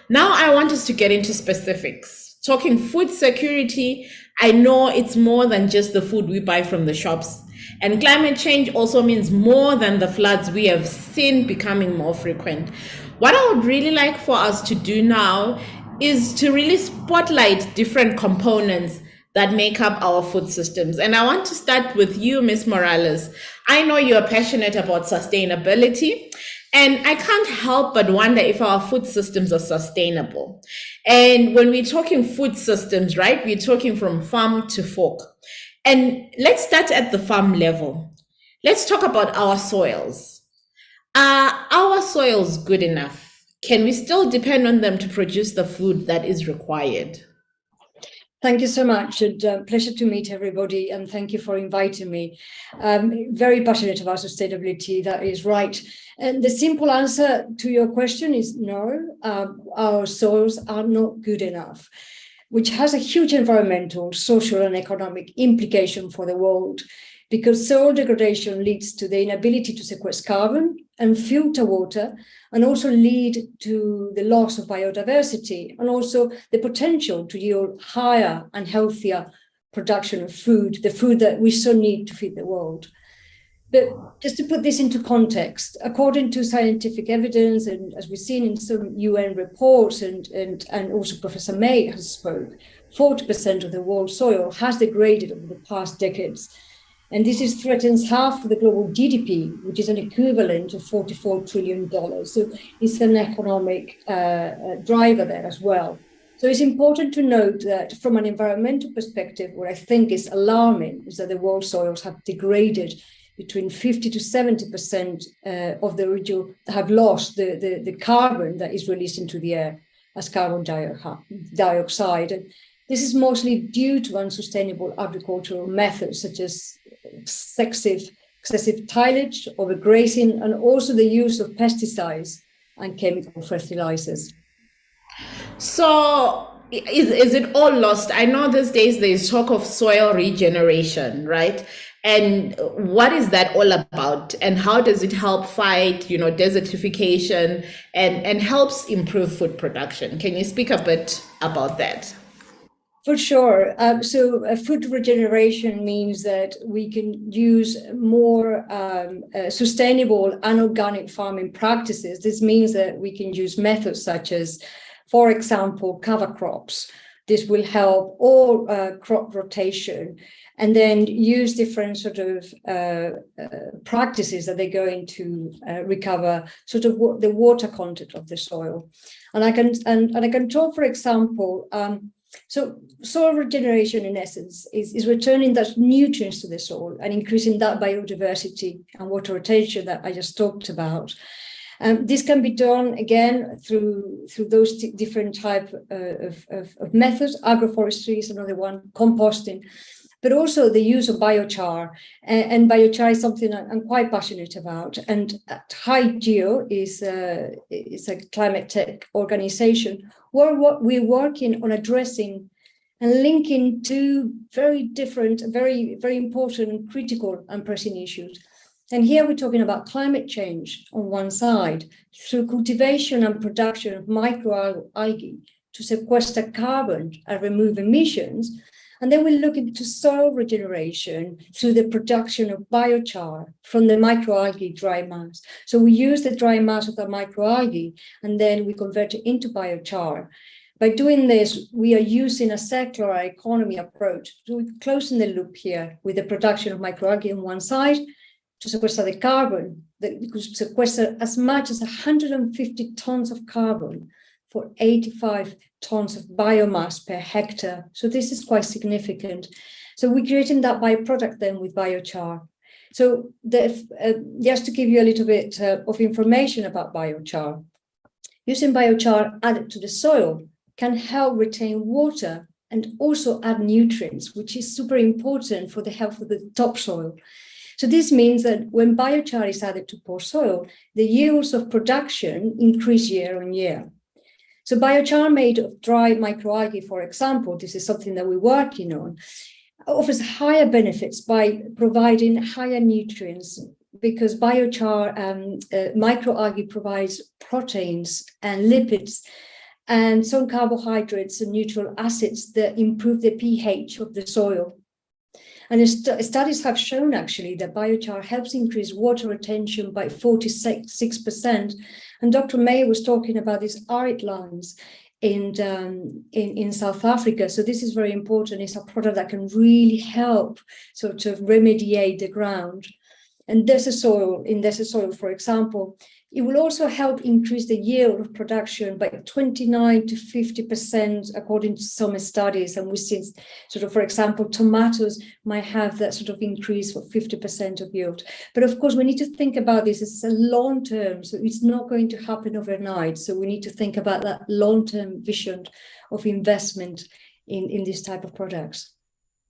Now I want us to get into specifics. Talking food security, I know it's more than just the food we buy from the shops. And climate change also means more than the floods we have seen becoming more frequent. What I would really like for us to do now is to really spotlight different components that make up our food systems. And I want to start with you, Ms. Morales. I know you're passionate about sustainability, and I can't help but wonder if our food systems are sustainable. And when we're talking food systems, right, we're talking from farm to fork. And let's start at the farm level. Let's talk about our soils. Are our soils good enough? Can we still depend on them to produce the food that is required?
Thank you so much, and pleasure to meet everybody, and thank you for inviting me. Very passionate about sustainability, that is right. And the simple answer to your question is no, our soils are not good enough, which has a huge environmental, social, and economic implication for the world, because soil degradation leads to the inability to sequester carbon and filter water, and also lead to the loss of biodiversity, and also the potential to yield higher and healthier production of food, the food that we so need to feed the world. But just to put this into context, according to scientific evidence, and as we've seen in some UN reports, and also Professor May has spoke, 40% of the world's soil has degraded over the past decades. And this threatens half of the global GDP, which is an equivalent of $44 trillion. So it's an economic driver there as well. So it's important to note that from an environmental perspective, what I think is alarming is that the world's soils have degraded between 50 to 70% of the region, have lost the carbon that is released into the air as carbon dioxide. And this is mostly due to unsustainable agricultural methods, such as excessive tillage, overgrazing, and also the use of pesticides and chemical fertilizers.
So is it all lost? I know these days there's talk of soil regeneration, right? And what is that all about? And how does it help fight, desertification and helps improve food production? Can you speak a bit about that?
For sure. So food regeneration means that we can use more sustainable and organic farming practices. This means that we can use methods such as, for example, cover crops. This will help, or crop rotation, and then use different sort of practices that they're going to recover sort of the water content of the soil. And I can talk, for example, so soil regeneration, in essence, is returning those nutrients to the soil and increasing that biodiversity and water retention that I just talked about. This can be done, again, through those different type of methods. Agroforestry is another one, composting, but also the use of biochar. And biochar is something I'm quite passionate about. And HiGeo is a climate tech organization where we're working on addressing and linking two very different, very, very important and critical and pressing issues. And here we're talking about climate change on one side, through cultivation and production of microalgae to sequester carbon and remove emissions. And then we're looking to soil regeneration through the production of biochar from the microalgae dry mass. So we use the dry mass of the microalgae, and then we convert it into biochar. By doing this, we are using a circular economy approach. So we're closing the loop here with the production of microalgae on one side to sequester the carbon, that we could sequester as much as 150 tons of carbon for 85 tons of biomass per hectare. So this is quite significant. So we're creating that byproduct then with biochar. So just to give you a little bit of information about biochar, using biochar added to the soil can help retain water and also add nutrients, which is super important for the health of the topsoil. So this means that when biochar is added to poor soil, the yields of production increase year on year. So biochar made of dry microalgae, for example, this is something that we're working on, offers higher benefits by providing higher nutrients, because biochar microalgae provides proteins and lipids and some carbohydrates and neutral acids that improve the pH of the soil. And studies have shown actually that biochar helps increase water retention by 46%. And Dr. May was talking about these arid lands in South Africa. So this is very important. It's a product that can really help sort of remediate the ground. And desert soil, for example, it will also help increase the yield of production by 29 to 50%, according to some studies. And we see sort of, for example, tomatoes might have that sort of increase for 50% of yield. But of course, we need to think about this as a long term. So it's not going to happen overnight. So we need to think about that long-term vision of investment in this type of products.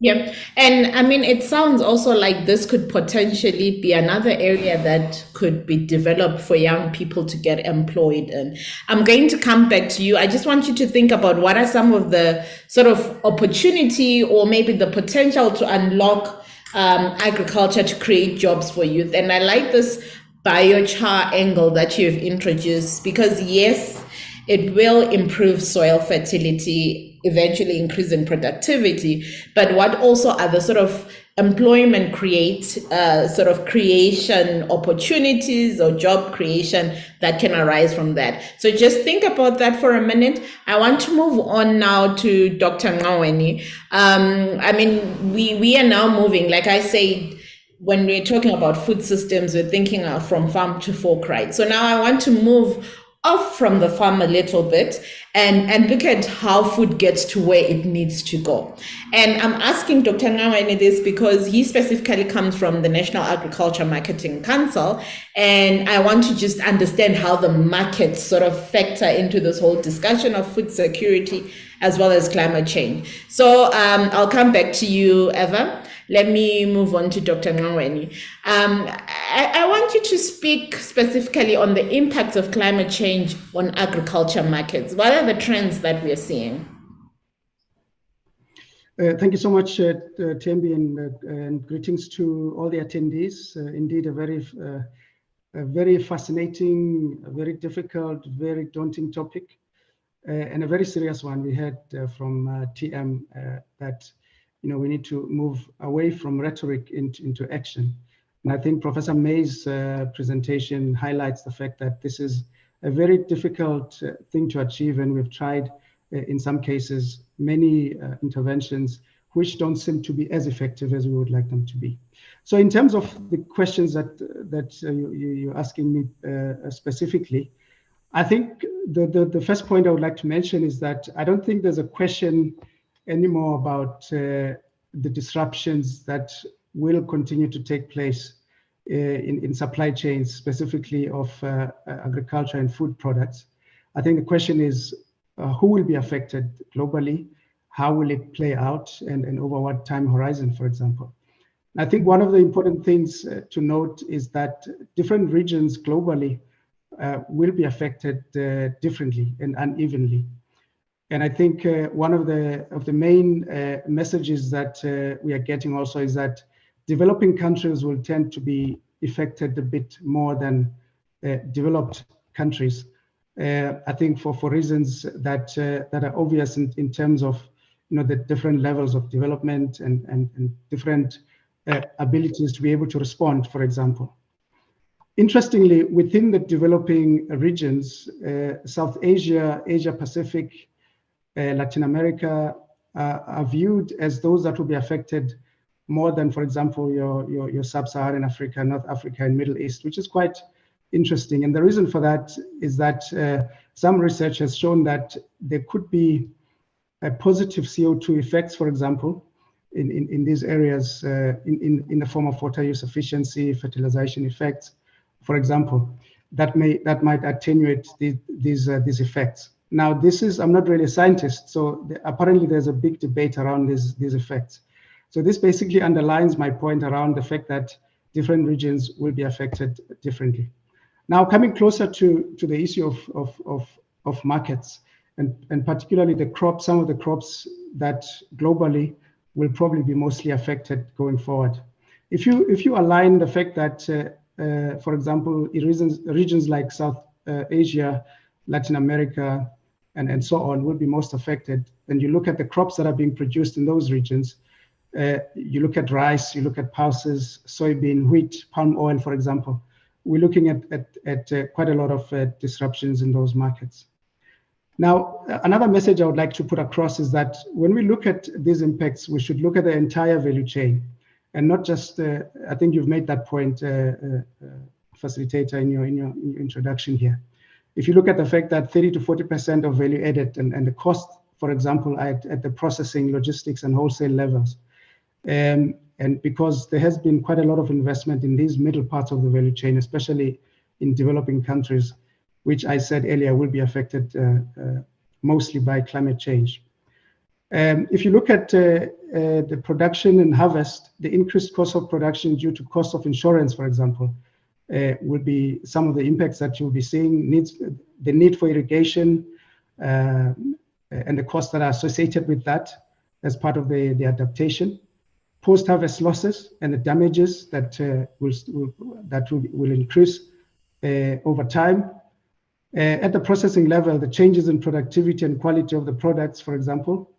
Yeah, and I mean, it sounds also like this could potentially be another area that could be developed for young people to get employed in. I'm going to come back to you. I just want you to think about what are some of the sort of opportunity or maybe the potential to unlock agriculture to create jobs for youth. And I like this biochar angle that you've introduced, because yes, it will improve soil fertility, eventually increasing productivity. But what also are the sort of employment sort of creation opportunities or job creation that can arise from that? So just think about that for a minute. I want to move on now to Dr. Nqaweni. I mean, we are now moving, like I said, when we're talking about food systems, we're thinking from farm to fork, right? So now I want to move off from the farm a little bit and look at how food gets to where it needs to go. And I'm asking Dr. Nqaweni this because he specifically comes from the National Agriculture Marketing Council, and I want to just understand how the markets sort of factor into this whole discussion of food security as well as climate change. So I'll come back to you, Eva. Let me move on to Dr. Nqaweni. I want you to speak specifically on the impacts of climate change on agriculture markets. What are the trends that we are seeing?
Thank you so much, Thembi, and greetings to all the attendees. Indeed, a very fascinating, very difficult, very daunting topic, and a very serious one. We heard from TM that we need to move away from rhetoric into action. And I think Professor May's presentation highlights the fact that this is a very difficult thing to achieve, and we've tried, in some cases, many interventions which don't seem to be as effective as we would like them to be. So in terms of the questions that you're asking me specifically, I think the first point I would like to mention is that I don't think there's a question anymore about the disruptions that will continue to take place in supply chains, specifically of agriculture and food products. I think the question is who will be affected globally, how will it play out, and over what time horizon, for example. I think one of the important things to note is that different regions globally will be affected differently and unevenly. And I think one of the main messages that we are getting also is that developing countries will tend to be affected a bit more than developed countries. I think for reasons that are obvious in terms of the different levels of development and different abilities to be able to respond, for example. Interestingly, within the developing regions, South Asia, Asia Pacific, Latin America are viewed as those that will be affected more than, for example, your sub-Saharan Africa, North Africa, and Middle East, which is quite interesting. And the reason for that is that some research has shown that there could be a positive CO2 effects, for example, in these areas in the form of water use efficiency, fertilization effects, for example, that might attenuate these effects. Now, I'm not really a scientist, so apparently there's a big debate around these effects. So this basically underlines my point around the fact that different regions will be affected differently. Now, coming closer to the issue of markets, and particularly some of the crops that globally will probably be mostly affected going forward. If you align the fact that, for example, regions like South Asia, Latin America, and so on will be most affected, and you look at the crops that are being produced in those regions, you look at rice, you look at pulses, soybean, wheat, palm oil, for example, we're looking at quite a lot of disruptions in those markets. Now, another message I would like to put across is that when we look at these impacts, we should look at the entire value chain and not just, I think you've made that point, facilitator, in your introduction here. If you look at the fact that 30 to 40% of value added and the cost, for example, at the processing, logistics, and wholesale levels, and because there has been quite a lot of investment in these middle parts of the value chain, especially in developing countries, which I said earlier will be affected mostly by climate change. If you look at the production and harvest, the increased cost of production due to cost of insurance, for example, would be some of the impacts that you'll be seeing. The need for irrigation and the costs that are associated with that as part of the adaptation. Post-harvest losses and the damages that will increase over time. At the processing level, the changes in productivity and quality of the products, for example,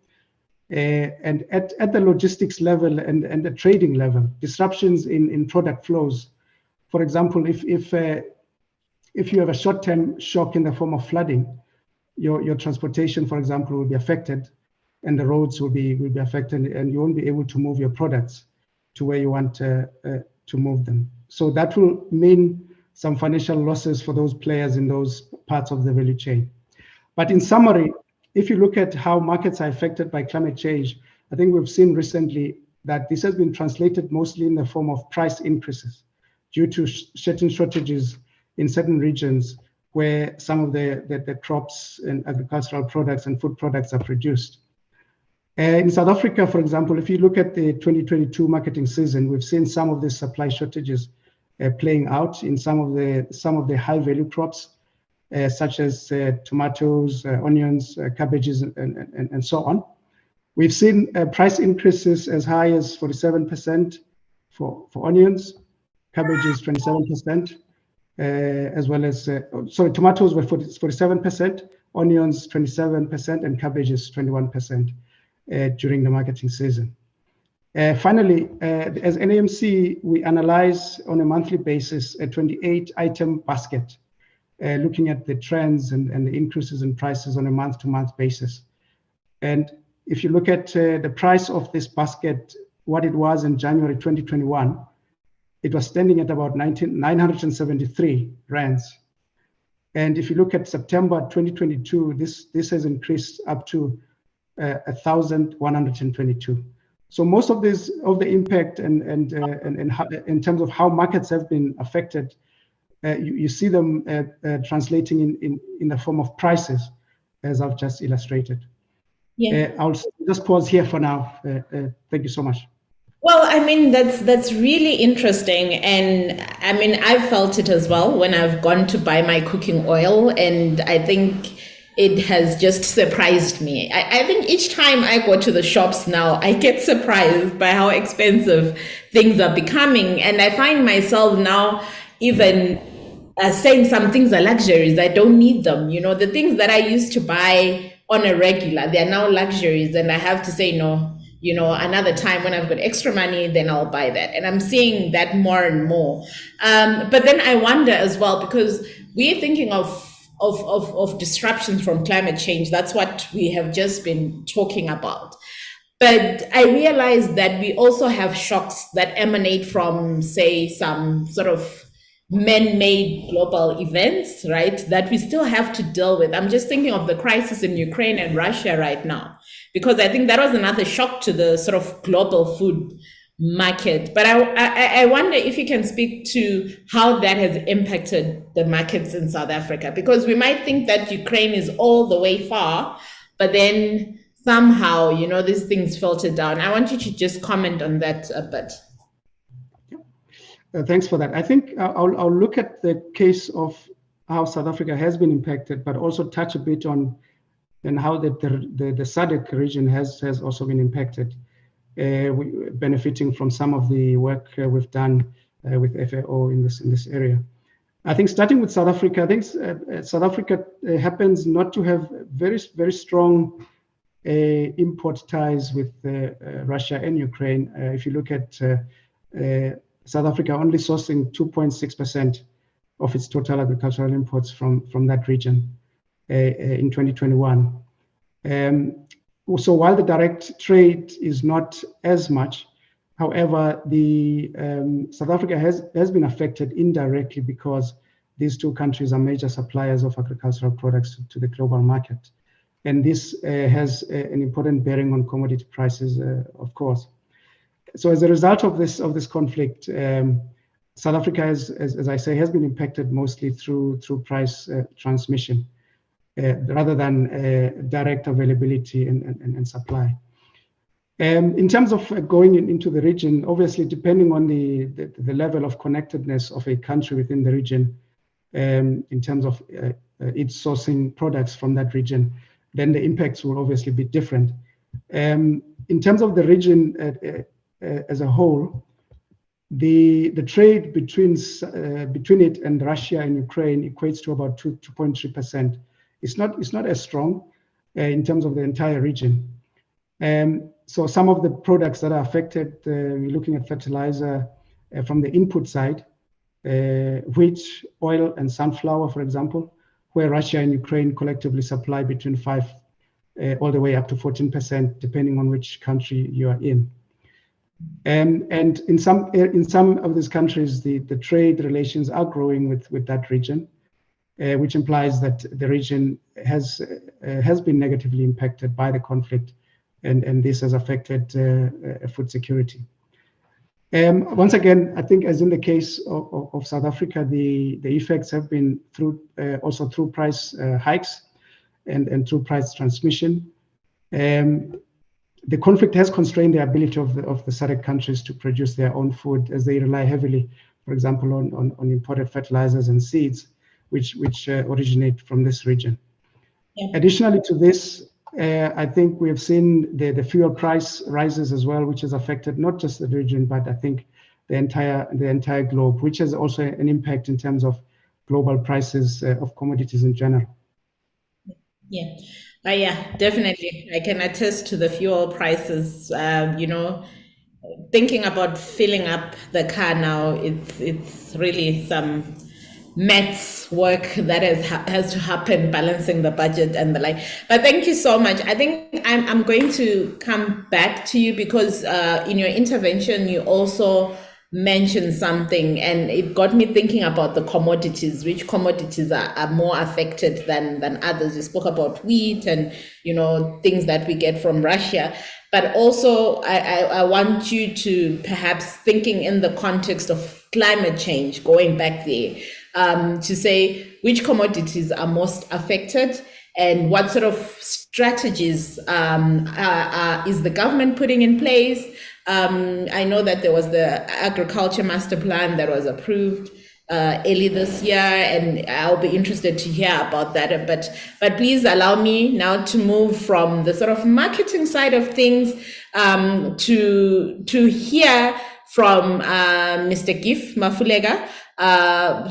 and at the logistics level and the trading level, disruptions in product flows. For example, if you have a short-term shock in the form of flooding, your transportation, for example, will be affected, and the roads will be affected, and you won't be able to move your products to where you want to move them. So that will mean some financial losses for those players in those parts of the value chain. But in summary, if you look at how markets are affected by climate change, I think we've seen recently that this has been translated mostly in the form of price increases due to certain shortages in certain regions where some of the crops and agricultural products and food products are produced. In South Africa, for example, if you look at the 2022 marketing season, we've seen some of the supply shortages playing out in some of the high value crops, such as tomatoes, onions, cabbages, and so on. We've seen price increases as high as 47% for onions, cabbages 27%, as well as, tomatoes were 47%, onions 27%, and cabbages 21% during the marketing season. Finally, as NAMC, we analyze on a monthly basis a 28-item basket, looking at the trends and the increases in prices on a month-to-month basis. And if you look at the price of this basket, what it was in January 2021, it was standing at about 973 rands. And if you look at September 2022, this has increased up to 1,122. So most of the impact and how, in terms of how markets have been affected, you see them translating in the form of prices, as I've just illustrated. Yeah. I'll just pause here for now. Thank you so much.
Well, I mean, that's really interesting. And I mean, I've felt it as well when I've gone to buy my cooking oil, and I think it has just surprised me. I think each time I go to the shops now, I get surprised by how expensive things are becoming. And I find myself now even saying some things are luxuries. I don't need them. You know, the things that I used to buy on a regular, they're now luxuries. And I have to say, no, you know, another time when I've got extra money, then I'll buy that. And I'm seeing that more and more. But then I wonder as well, because we're thinking of disruptions from climate change. That's what we have just been talking about. But I realize that we also have shocks that emanate from, say, some sort of man-made global events, right, that we still have to deal with. I'm just thinking of the crisis in Ukraine and Russia right now, because I think that was another shock to the sort of global food market. But I wonder if you can speak to how that has impacted the markets in South Africa, because we might think that Ukraine is all the way far, but then somehow, you know, these things filter down. I want you to just comment on that a bit.
Thanks for that. I think I'll look at the case of how South Africa has been impacted, but also touch a bit on and how the SADC region has also been impacted. We benefiting from some of the work we've done with FAO in this area. I think starting with South Africa, I think South Africa happens not to have very strong import ties with Russia and Ukraine. If you look at South Africa only sourcing 2.6% of its total agricultural imports from that region in 2021. So while the direct trade is not as much, however, the South Africa has been affected indirectly because these two countries are major suppliers of agricultural products to the global market. And this has an important bearing on commodity prices, of course. So as a result of this conflict, South Africa, as I say, has been impacted mostly through price transmission. rather than direct availability and supply. In terms of going into the region, obviously, depending on the level of connectedness of a country within the region, in terms of its sourcing products from that region, then the impacts will obviously be different. In terms of the region as a whole, the trade between it and Russia and Ukraine equates to about 2.3%. It's not as strong in terms of the entire region. So some of the products that are affected, we're looking at fertilizer from the input side, wheat, oil, and sunflower, for example, where Russia and Ukraine collectively supply between 5 all the way up to 14%, depending on which country you are in. And in some of these countries, the trade relations are growing with that region, which implies that the region has been negatively impacted by the conflict, and this has affected food security. Once again, I think as in the case of South Africa, the effects have been also through price hikes and through price transmission. The conflict has constrained the ability of the SADC countries to produce their own food, as they rely heavily, for example, on imported fertilizers and seeds, which originate from this region. Yeah. Additionally to this, I think we have seen the fuel price rises as well, which has affected not just the region, but I think the entire globe, which has also an impact in terms of global prices of commodities in general.
Yeah. Yeah, definitely. I can attest to the fuel prices. Thinking about filling up the car now, it's really some maths work that has to happen, balancing the budget and the like. But thank you so much. I think I'm going to come back to you because in your intervention, you also mentioned something, and it got me thinking about the commodities. Which commodities are more affected than others? You spoke about wheat and things that we get from Russia, but also I want you to perhaps thinking in the context of climate change, going back there, to say which commodities are most affected and what sort of strategies is the government putting in place. I know that there was the agriculture master plan that was approved early this year, and I'll be interested to hear about that. But please allow me now to move from the sort of marketing side of things to hear from Mr. Gift Mafulega.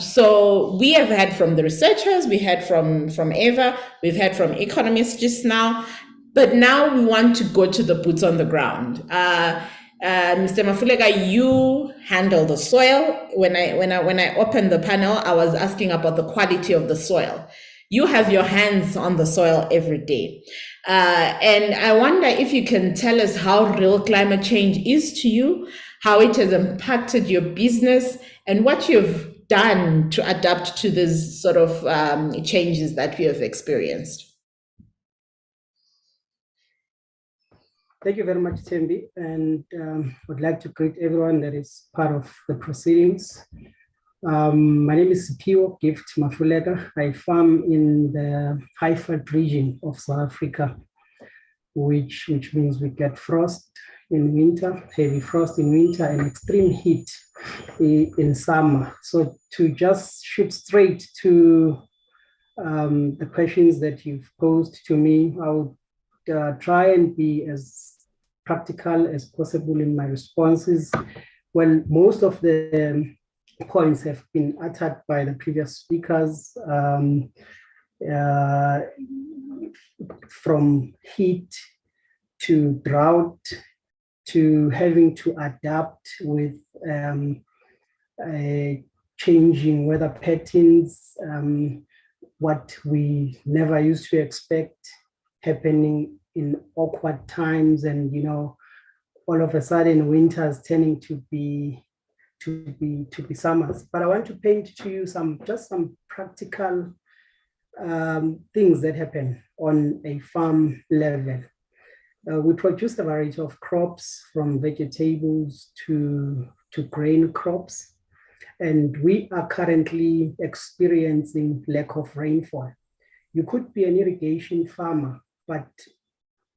So we have heard from the researchers, we heard from Eva, we've heard from economists just now, but now we want to go to the boots on the ground. Mr. Mafulega, you handle the soil. When I opened the panel, I was asking about the quality of the soil. You have your hands on the soil every day. And I wonder if you can tell us how real climate change is to you, how it has impacted your business, and what you've done to adapt to these sort of changes that we have experienced.
Thank you very much, Thembi, and would like to greet everyone that is part of the proceedings. My name is Sipiwo Gift Mafulega. I farm in the Highveld region of South Africa, which means we get frost in winter, heavy frost in winter, and extreme heat in summer. So to just shoot straight to the questions that you've posed to me, I would try and be as practical as possible in my responses. Well, most of the points have been uttered by the previous speakers, from heat to drought to having to adapt with changing weather patterns, what we never used to expect happening in awkward times, and all of a sudden winters turning to be summers. But I want to paint to you some practical things that happen on a farm level. We produce a variety of crops, from vegetables to grain crops, and we are currently experiencing lack of rainfall. you could be an irrigation farmer, but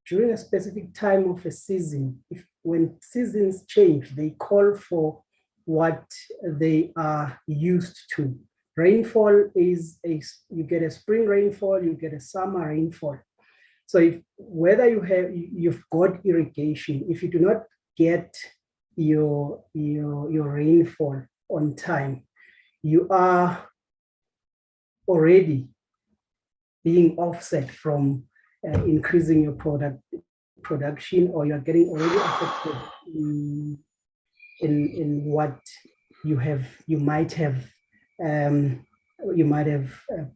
during a specific time of a season, when seasons change, they call for what they are used to. Rainfall is you get a spring rainfall, you get a summer rainfall. So whether you've got irrigation, if you do not get your rainfall on time, you are already being offset from increasing your production, or you're getting already affected in what you might have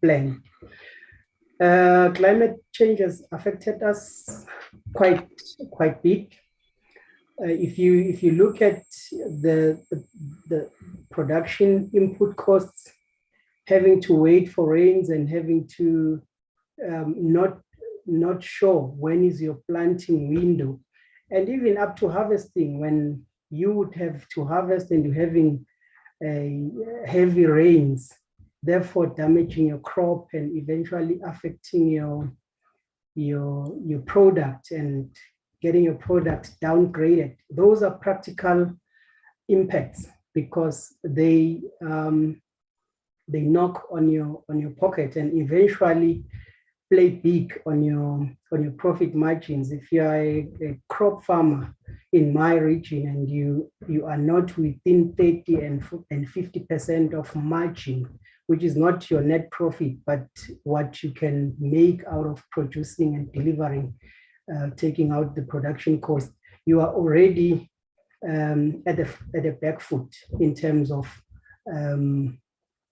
planned. Climate change has affected us quite big. If you look at the production input costs, having to wait for rains and having to not sure when is your planting window, and even up to harvesting, when you would have to harvest and you're having heavy rains, therefore damaging your crop and eventually affecting your product and getting your product downgraded. Those are practical impacts because they knock on your pocket and eventually play big on your profit margins. If you are a crop farmer in my region and you are not within 30 and 50% of margin, which is not your net profit, but what you can make out of producing and delivering, taking out the production cost, you are already at the back foot in terms of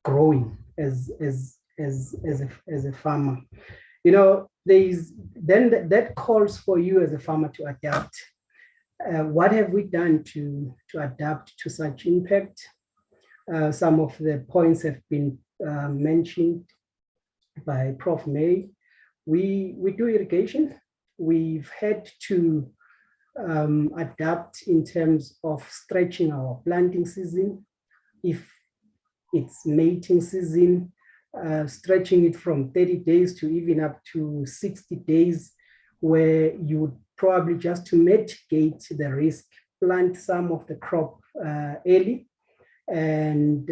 growing as a farmer. That calls for you as a farmer to adapt. What have we done to adapt to such impact? Some of the points have been mentioned by Prof. May. We do irrigation. We've had to adapt in terms of stretching our planting season. If it's mating season, stretching it from 30 days to even up to 60 days, where you would probably, just to mitigate the risk, plant some of the crop early and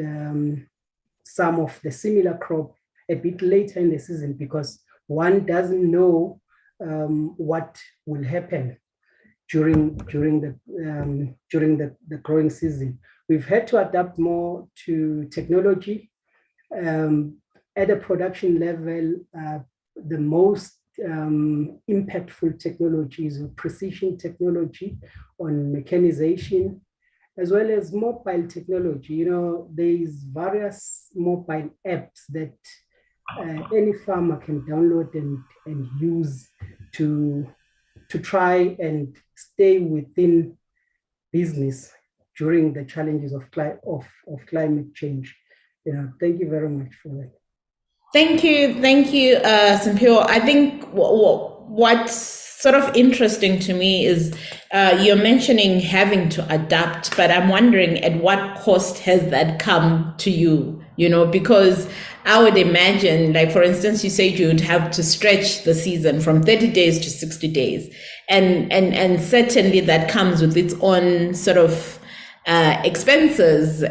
some of the similar crop a bit later in the season, because one doesn't know what will happen during the growing season. We've had to adapt more to technology. At a production level, the most impactful technologies, precision technology on mechanization, as well as mobile technology. There's various mobile apps that any farmer can download and use to try and stay within business during the challenges of climate change. Thank you very much for that.
Thank you, Simphiwe. I think what's sort of interesting to me is you're mentioning having to adapt, but I'm wondering at what cost has that come to you? Because I would imagine, like, for instance, you said you'd have to stretch the season from 30 days to 60 days. And certainly that comes with its own sort of expenses.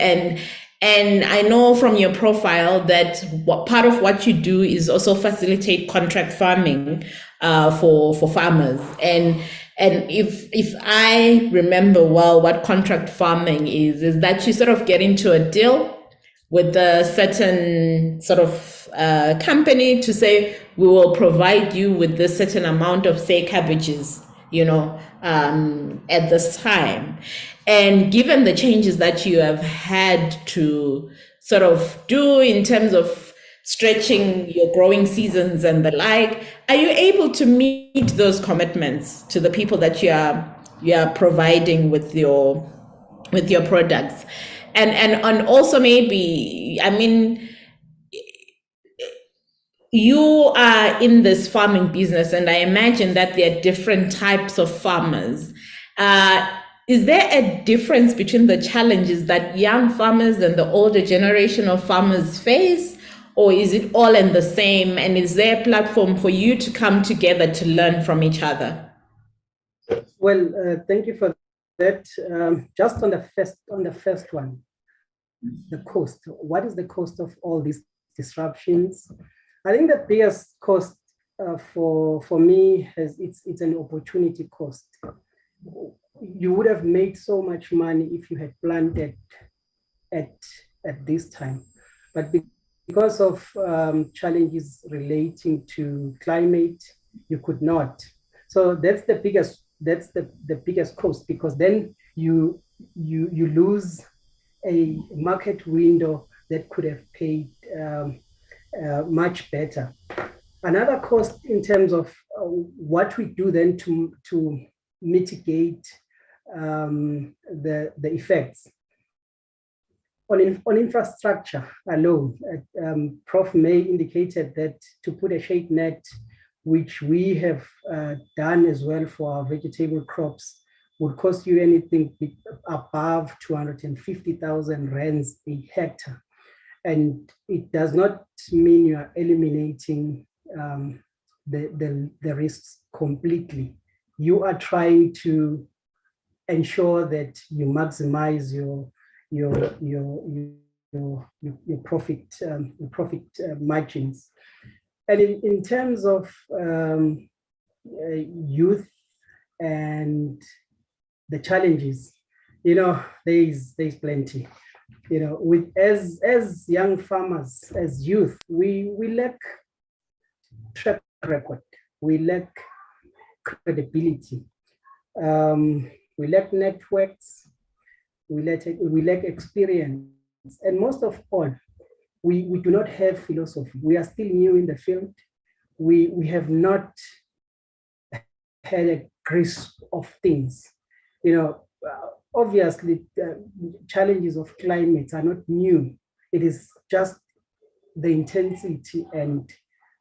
And I know from your profile that part of what you do is also facilitate contract farming for farmers. And if I remember well, what contract farming is that you sort of get into a deal with a certain sort of company to say, we will provide you with this certain amount of, say, cabbages, at this time. And given the changes that you have had to sort of do in terms of stretching your growing seasons and the like, are you able to meet those commitments to the people that you are providing with your products? And also maybe, I mean, you are in this farming business, and I imagine that there are different types of farmers. Is there a difference between the challenges that young farmers and the older generation of farmers face? or is it all in the same? And is there a platform for you to come together to learn from each other?
Well, thank you for that. Just on the first one, the cost. What is the cost of all these disruptions? I think the biggest cost for me it's an opportunity cost. You would have made so much money if you had planted at this time, but because of challenges relating to climate, you could not. So that's the biggest cost, because then you lose a market window that could have paid much better. Another cost in terms of what we do then to mitigate the effects on infrastructure alone. Prof. May indicated that to put a shade net, which we have done as well for our vegetable crops, would cost you anything above 250,000 rands a hectare. And it does not mean you are eliminating the risks completely. You are trying to ensure that you maximize your profit margins. And in terms of youth and the challenges, there's plenty. With as young farmers, as youth, we lack track record, we lack credibility, we lack networks, we lack experience, and most of all, we do not have philosophy. We are still new in the field. We have not had a grasp of things. Obviously, challenges of climate are not new. It is just the intensity and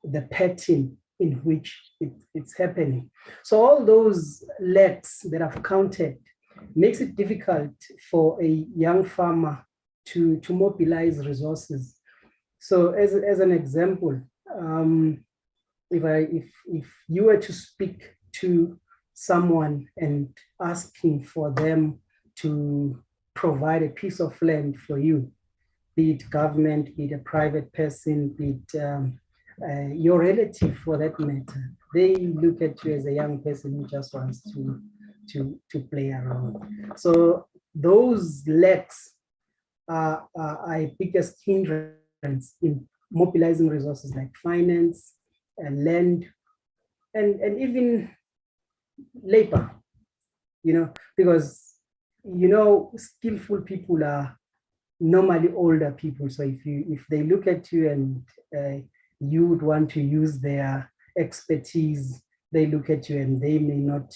the pattern in which it's happening. So all those lacks that I've counted makes it difficult for a young farmer to mobilize resources. So as an example, if you were to speak to someone and asking for them to provide a piece of land for you, be it government, be it a private person, be it your relative for that matter, they look at you as a young person who just wants to play around. So those lacks are a biggest hindrance in mobilizing resources like finance and land and even labor, because skillful people are normally older people. So if they look at you and you would want to use their expertise, they look at you and they may not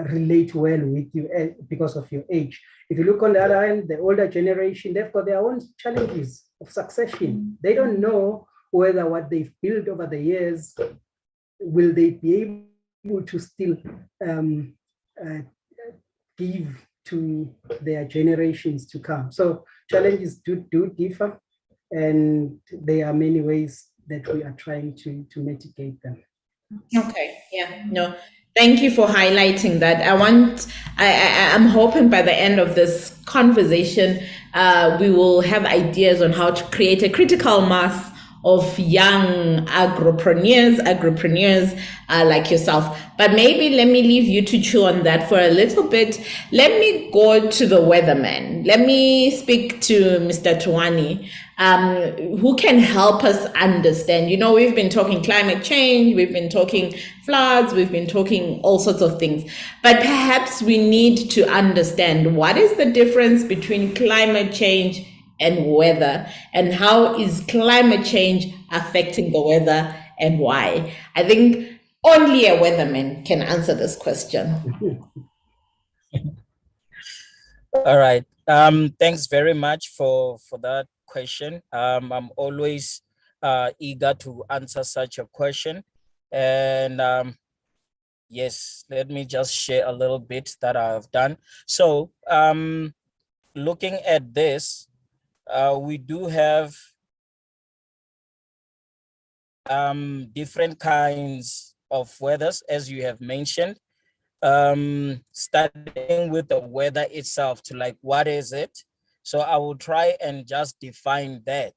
relate well with you because of your age. If you look on the other hand, the older generation, they've got their own challenges of succession. They don't know whether what they've built over the years, will they be able to still give to their generations to come. So challenges do differ, and there are many ways that we are trying to mitigate them.
Okay, yeah, no, thank you for highlighting that. I'm hoping by the end of this conversation, we will have ideas on how to create a critical mass of young agropreneurs like yourself. But maybe let me leave you to chew on that for a little bit. Let me go to the weatherman. Let me speak to Mr. Tuani, who can help us understand. We've been talking climate change, we've been talking floods, we've been talking all sorts of things. But perhaps we need to understand what is the difference between climate change and weather, and how is climate change affecting the weather and why? I think only a weatherman can answer this question.
All right. Thanks very much for that question. I'm always eager to answer such a question. And yes, let me just share a little bit that I've done. So looking at this, we do have different kinds of weathers, as you have mentioned, starting with the weather itself to like, what is it? So I will try and just define that.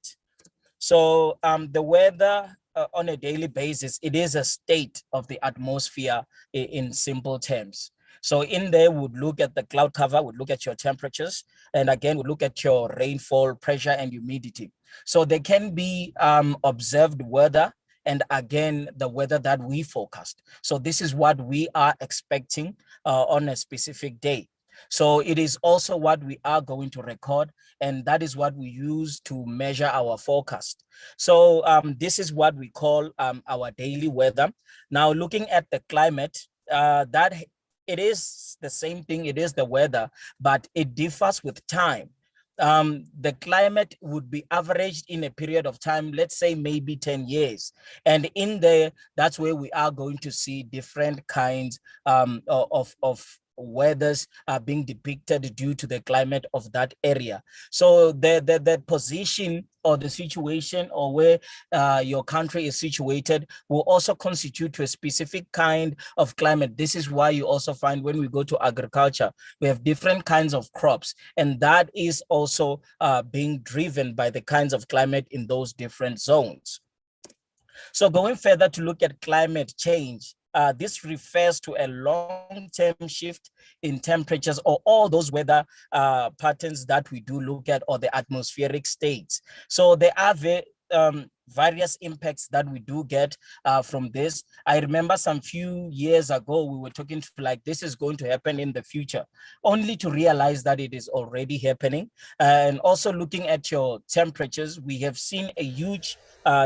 So the weather on a daily basis, it is a state of the atmosphere in simple terms. So in there, we'd look at the cloud cover, would look at your temperatures, and again, we'd look at your rainfall, pressure, and humidity. So there can be observed weather, and again, the weather that we forecast. So this is what we are expecting on a specific day. So it is also what we are going to record, and that is what we use to measure our forecast. So this is what we call our daily weather. Now, looking at the climate, that it is the same thing, it is the weather, but it differs with time. The climate would be averaged in a period of time, let's say maybe 10 years. And in there, that's where we are going to see different kinds of weathers are being depicted due to the climate of that area. So the position or the situation or where your country is situated will also constitute to a specific kind of climate. This is why you also find when we go to agriculture, we have different kinds of crops, and that is also being driven by the kinds of climate in those different zones. So going further to look at climate change, this refers to a long-term shift in temperatures or all those weather patterns that we do look at, or the atmospheric states. So there are various impacts that we do get from this. I remember some few years ago, we were talking to like, this is going to happen in the future, only to realize that it is already happening. And also looking at your temperatures, we have seen a huge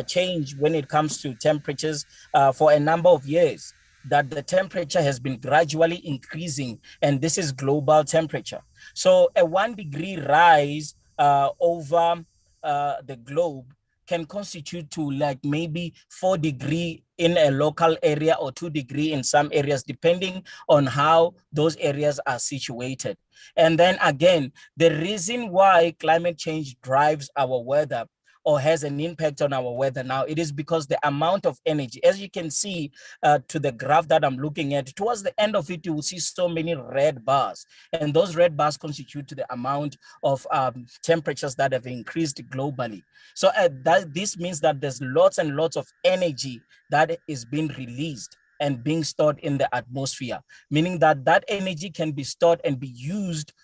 change when it comes to temperatures for a number of years, that the temperature has been gradually increasing, and this is global temperature. So a 1 degree rise over the globe can constitute to like maybe 4 degree in a local area or 2 degree in some areas, depending on how those areas are situated. And then again, the reason why climate change drives our weather or has an impact on our weather now, it is because the amount of energy, as you can see to the graph that I'm looking at, towards the end of it, you will see so many red bars. And those red bars constitute to the amount of temperatures that have increased globally. So this means that there's lots and lots of energy that is being released and being stored in the atmosphere, meaning that that energy can be stored and be used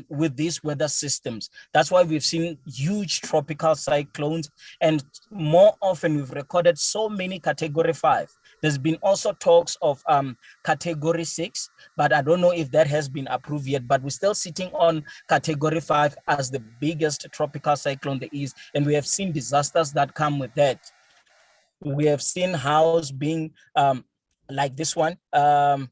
with these weather systems. That's why we've seen huge tropical cyclones, and more often we've recorded so many category 5. There's been also talks of category 6, but I don't know if that has been approved yet, but we're still sitting on category 5 as the biggest tropical cyclone there is, and we have seen disasters that come with that. We have seen house being like this one, that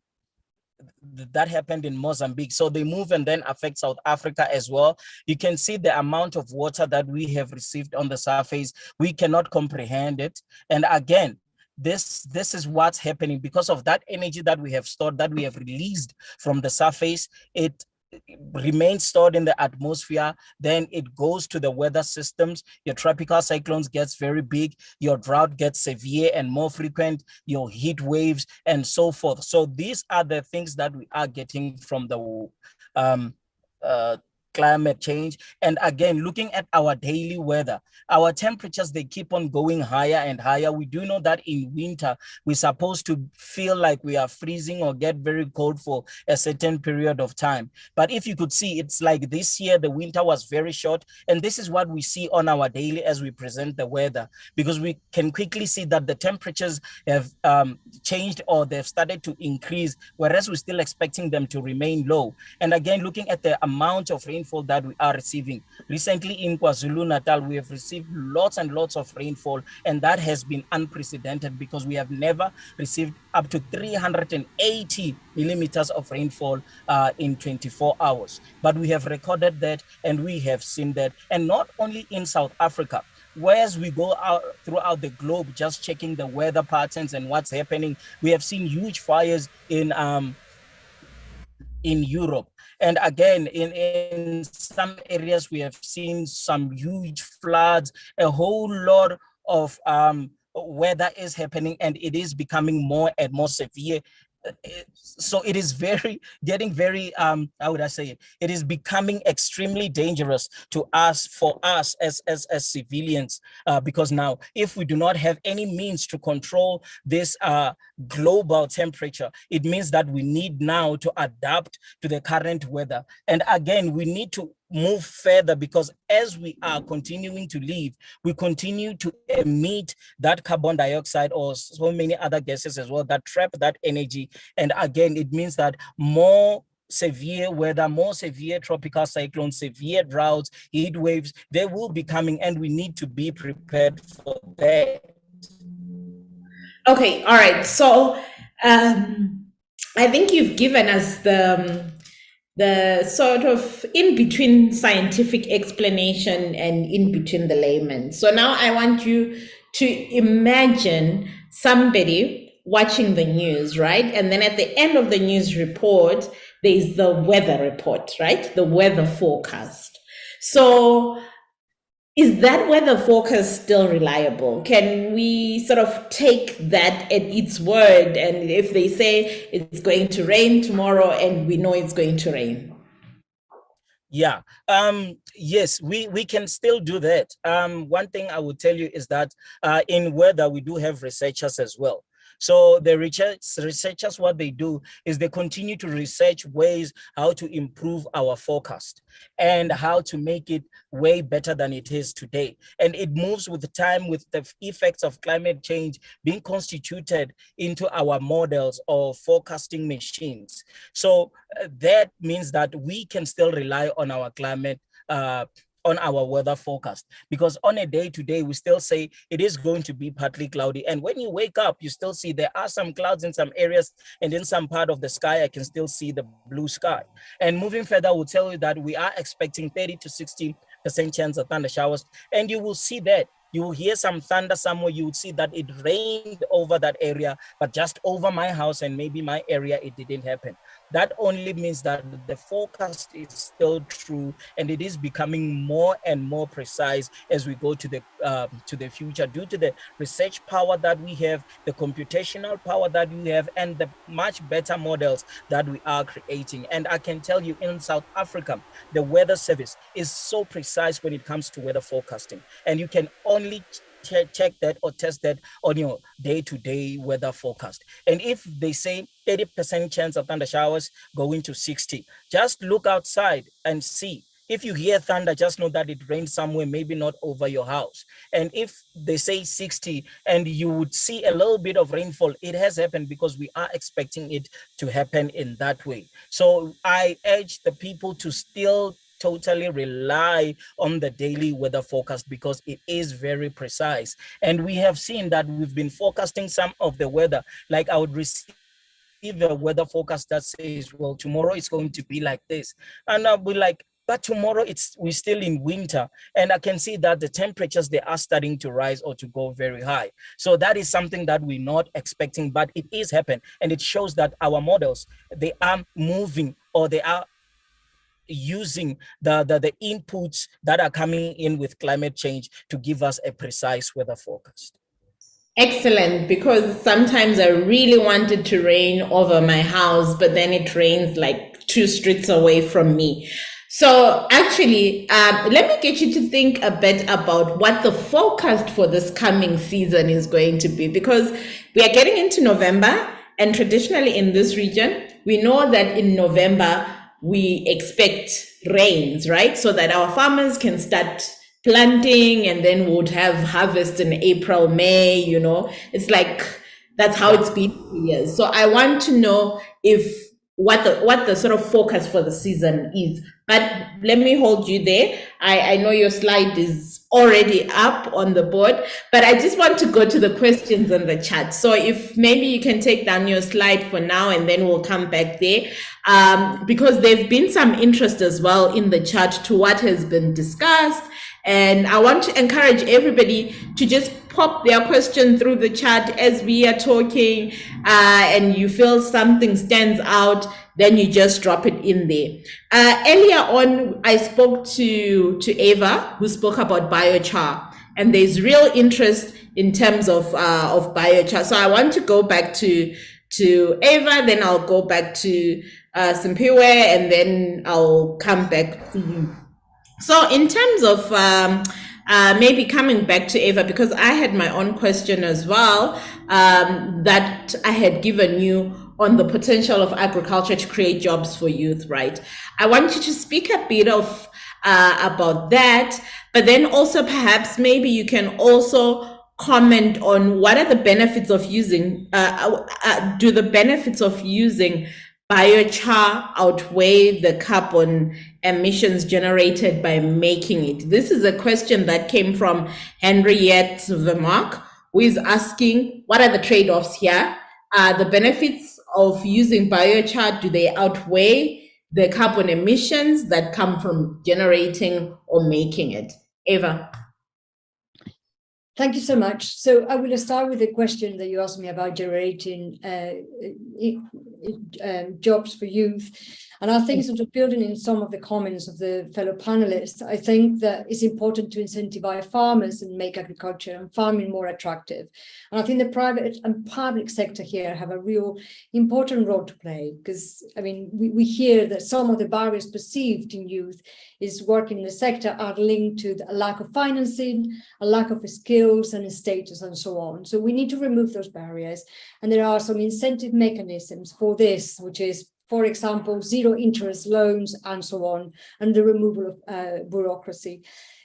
happened in Mozambique. So they move and then affect South Africa as well. You can see the amount of water that we have received on the surface. We cannot comprehend it. And again, this is what's happening because of that energy that we have stored, that we have released from the surface. It remains stored in the atmosphere, then it goes to the weather systems. Your tropical cyclones gets very big, your drought gets severe and more frequent, your heat waves and so forth. So these are the things that we are getting from the climate change. And again, looking at our daily weather, our temperatures, they keep on going higher and higher. We do know that in winter, we're supposed to feel like we are freezing or get very cold for a certain period of time. But if you could see, it's like this year, the winter was very short. And this is what we see on our daily as we present the weather, because we can quickly see that the temperatures have changed or they've started to increase, whereas we're still expecting them to remain low. And again, looking at the amount of rainfall that we are receiving. Recently in KwaZulu-Natal, we have received lots and lots of rainfall, and that has been unprecedented because we have never received up to 380 millimeters of rainfall in 24 hours. But we have recorded that and we have seen that. And not only in South Africa, whereas we go out throughout the globe, just checking the weather patterns and what's happening, we have seen huge fires in Europe. And again, in some areas, we have seen some huge floods, a whole lot of weather is happening and it is becoming more and more severe. So it is getting very, how would I say it? It is becoming extremely dangerous for us as civilians, because now if we do not have any means to control this global temperature, it means that we need now to adapt to the current weather. And again, we need to move further, because as we are continuing to live, we continue to emit that carbon dioxide or so many other gases as well that trap that energy. And again, it means that more severe weather, more severe tropical cyclones, severe droughts, heat waves, they will be coming, and we need to be prepared for that.
Okay, all right. So I think you've given us the sort of in-between scientific explanation and in-between the layman. So now I want you to imagine somebody watching the news, right? And then at the end of the news report, there's the weather report, right? The weather forecast. So is that weather forecast still reliable? Can we sort of take that at its word? And if they say it's going to rain tomorrow and we know it's going to rain?
Yeah, yes, we can still do that. One thing I would tell you is that in weather, we do have researchers as well. So the researchers, what they do is they continue to research ways how to improve our forecast and how to make it way better than it is today. And it moves with the time, with the effects of climate change being constituted into our models or forecasting machines. So that means that we can still rely on our climate on our weather forecast, because on a day-to-day, we still say it is going to be partly cloudy. And when you wake up, you still see there are some clouds in some areas, and in some part of the sky, I can still see the blue sky. And moving further, we'll tell you that we are expecting 30 to 60% chance of thunder showers. And you will see that. You will hear some thunder somewhere. You would see that it rained over that area, but just over my house and maybe my area, it didn't happen. That only means that the forecast is still true, and it is becoming more and more precise as we go to the future, due to the research power that we have, the computational power that we have, and the much better models that we are creating. And I can tell you, in South Africa, the weather service is so precise when it comes to weather forecasting, and you can only check that or test that on your day-to-day weather forecast. And if they say 30% chance of thunder showers going to 60, just look outside and see. If you hear thunder, just know that it rained somewhere, maybe not over your house. And if they say 60 and you would see a little bit of rainfall, it has happened because we are expecting it to happen in that way. So I urge the people to still totally rely on the daily weather forecast, because it is very precise. And we have seen that we've been forecasting some of the weather. Like I would receive a weather forecast that says, well, tomorrow it's going to be like this. And I'll be like, but tomorrow we're still in winter. And I can see that the temperatures, they are starting to rise or to go very high. So that is something that we're not expecting, but it is happening. And it shows that our models, they are moving, or they are using the inputs that are coming in with climate change to give us a precise weather forecast.
Excellent, because sometimes I really wanted to rain over my house, but then it rains like 2 streets away from me. So actually, let me get you to think a bit about what the forecast for this coming season is going to be, because we are getting into November, and traditionally in this region, we know that in November, we expect rains, right? So that our farmers can start planting, and then would have harvest in April, May, you know. It's like, that's how it's been for years. So I want to know what the sort of focus for the season is. But let me hold you there. I know your slide is already up on the board, but I just want to go to the questions in the chat. So if maybe you can take down your slide for now, and then we'll come back there, because there've been some interest as well in the chat to what has been discussed. And I want to encourage everybody to just pop their question through the chat as we are talking, and you feel something stands out, then you just drop it in there. Earlier on, I spoke to Eva, who spoke about biochar. and there's real interest in terms of biochar. So I want to go back to Eva, then I'll go back to Simpiwe, and then I'll come back to you. So in terms of maybe coming back to Eva, because I had my own question as well, that I had given you on the potential of agriculture to create jobs for youth, right? I want you to speak a bit of about that, but then also perhaps maybe you can also comment on what are the benefits of using, do the benefits of using biochar outweigh the carbon emissions generated by making it? This is a question that came from Henriette Vermark, who is asking, what are the trade-offs here? The benefits of using biochar, do they outweigh the carbon emissions that come from generating or making it? Eva.
Thank you so much. So I will start with the question that you asked me about generating jobs for youth. And I think sort of building in some of the comments of the fellow panelists, I think that it's important to incentivize farmers and make agriculture and farming more attractive. And I think the private and public sector here have a real important role to play, because I mean, we hear that some of the barriers perceived in youth is working in the sector are linked to a lack of financing, a lack of skills and status and so on. So we need to remove those barriers. And there are some incentive mechanisms for this, which is, for example, zero interest loans and so on, and the removal of bureaucracy.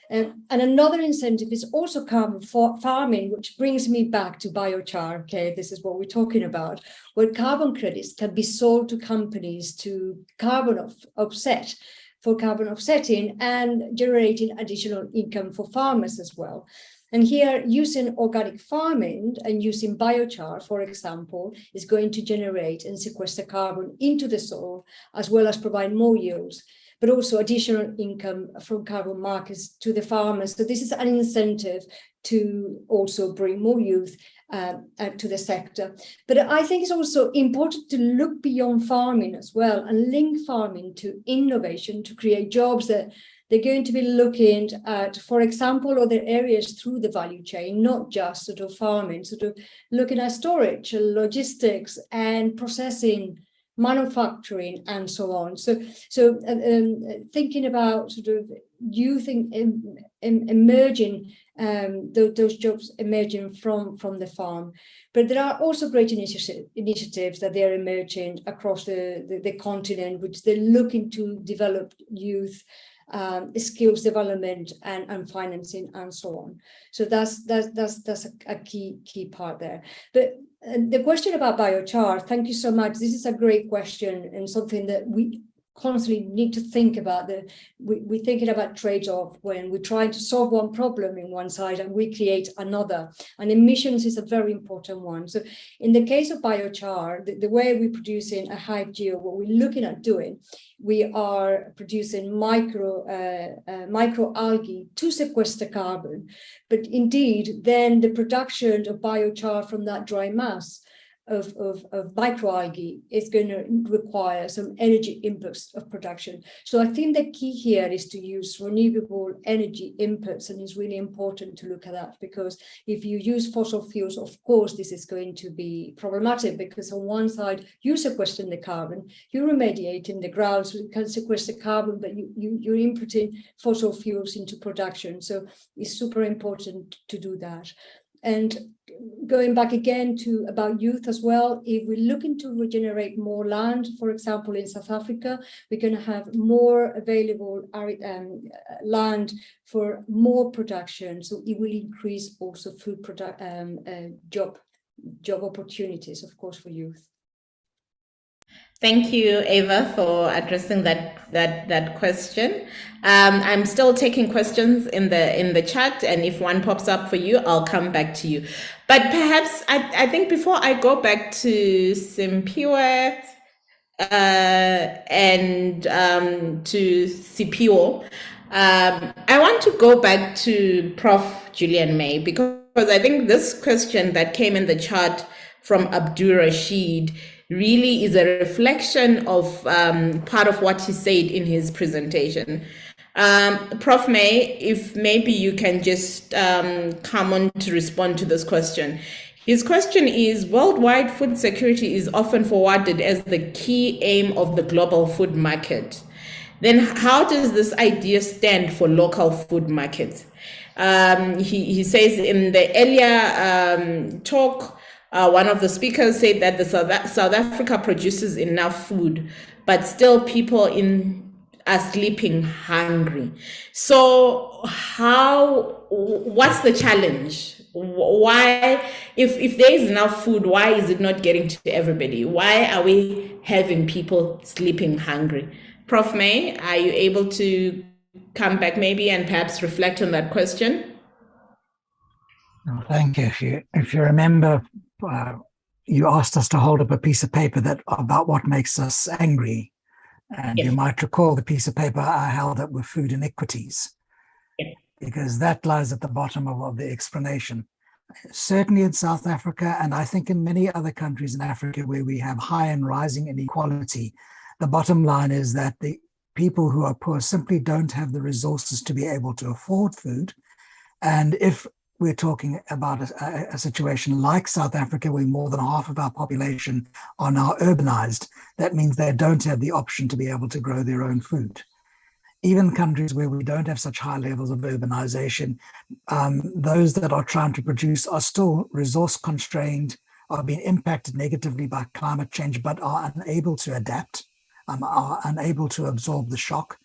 And another incentive is also carbon farming, which brings me back to biochar. Okay, this is what we're talking about, where carbon credits can be sold to companies to carbon offset, for carbon offsetting and generating additional income for farmers as well. And here, using organic farming and using biochar, for example, is going to generate and sequester carbon into the soil, as well as provide more yields, but also additional income from carbon markets to the farmers. So this is an incentive to also bring more youth to the sector. But I think it's also important to look beyond farming as well and link farming to innovation to create jobs that they're going to be looking at, for example, other areas through the value chain, not just sort of farming, sort of looking at storage, logistics and processing, manufacturing and so on. So thinking about sort of youth emerging, those jobs emerging from the farm. But there are also great initiatives that they're emerging across the continent, which they're looking to develop youth skills development and financing and so on. So that's a key part there. But the question about biochar, thank you so much. This is a great question and something that we constantly need to think about. We're thinking about trade-off when we're trying to solve one problem in one side and we create another. And emissions is a very important one. So in the case of biochar, the way we're producing a hive geo, what we're looking at doing, we are producing micro algae to sequester carbon. But indeed, then the production of biochar from that dry mass of microalgae is going to require some energy inputs of production. So I think the key here is to use renewable energy inputs, and it's really important to look at that, because if you use fossil fuels, of course, this is going to be problematic, because on one side, you're sequestering the carbon, you're remediating the ground, so you can sequester carbon, but you're inputting fossil fuels into production. So it's super important to do that. And going back again to about youth as well, if we're looking to regenerate more land, for example, in South Africa, we're going to have more available land for more production. So it will increase also food job opportunities, of course, for youth.
Thank you, Eva, for addressing that question. I'm still taking questions in the chat, and if one pops up for you, I'll come back to you. But perhaps I think before I go back to Simpiwe and to Siphiwo, I want to go back to Prof. Julian May, because I think this question that came in the chat from Abdul Rashid really is a reflection of part of what he said in his presentation. Prof. May, if maybe you can just come on to respond to this question. His question is, worldwide food security is often forwarded as the key aim of the global food market. Then how does this idea stand for local food markets? He says in the earlier talk, one of the speakers said that the South Africa produces enough food, but still people are sleeping hungry. So what's the challenge? Why, if there is enough food, why is it not getting to everybody? Why are we having people sleeping hungry? Prof. May, are you able to come back maybe and perhaps reflect on that question?
Oh, thank you. If you remember, you asked us to hold up a piece of paper about what makes us angry. And
Yes.
you might recall the piece of paper I held up with food inequities, because that lies at the bottom of the explanation. Certainly in South Africa, and I think in many other countries in Africa where we have high and rising inequality, the bottom line is that the people who are poor simply don't have the resources to be able to afford food. And if we're talking about a situation like South Africa, where more than half of our population are now urbanized, that means they don't have the option to be able to grow their own food. Even countries where we don't have such high levels of urbanization, those that are trying to produce are still resource constrained, are being impacted negatively by climate change, but are unable to adapt, are unable to absorb the shock.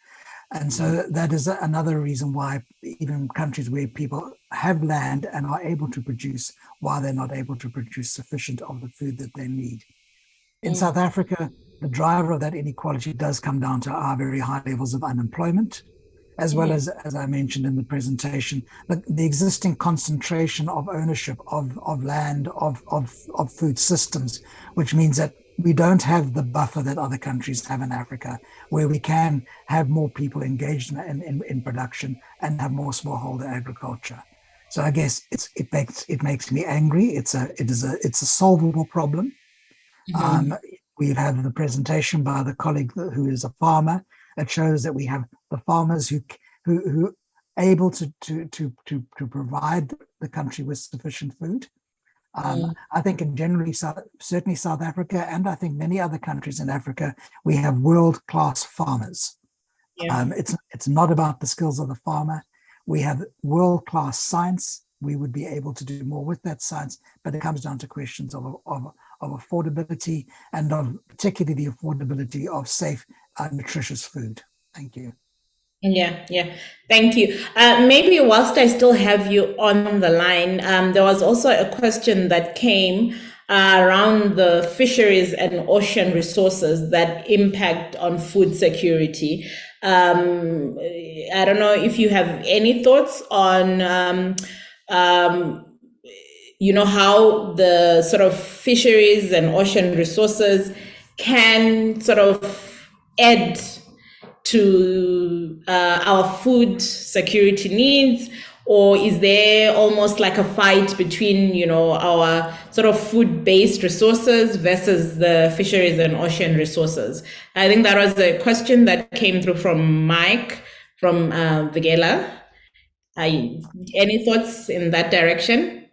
And so that is another reason why even countries where people have land and are able to produce, why they're not able to produce sufficient of the food that they need. In South Africa, the driver of that inequality does come down to our very high levels of unemployment, as well as I mentioned in the presentation, the existing concentration of ownership of land, of food systems, which means that we don't have the buffer that other countries have in Africa, where we can have more people engaged in production and have more smallholder agriculture. So I guess it makes me angry. It's a solvable problem. We've had the presentation by the colleague who is a farmer that shows that we have the farmers who able to provide the country with sufficient food. I think in generally, certainly South Africa, and I think many other countries in Africa, we have world-class farmers. Yeah. It's not about the skills of the farmer. We have world-class science. We would be able to do more with that science, but it comes down to questions of affordability and of particularly the affordability of safe, nutritious food. Thank you.
Yeah. Thank you. Maybe whilst I still have you on the line, there was also a question that came around the fisheries and ocean resources that impact on food security. I don't know if you have any thoughts on, how the sort of fisheries and ocean resources can sort of add to our food security needs, or is there almost like a fight between, our sort of food-based resources versus the fisheries and ocean resources? I think that was a question that came through from Mike from Vigela. Any thoughts in that direction?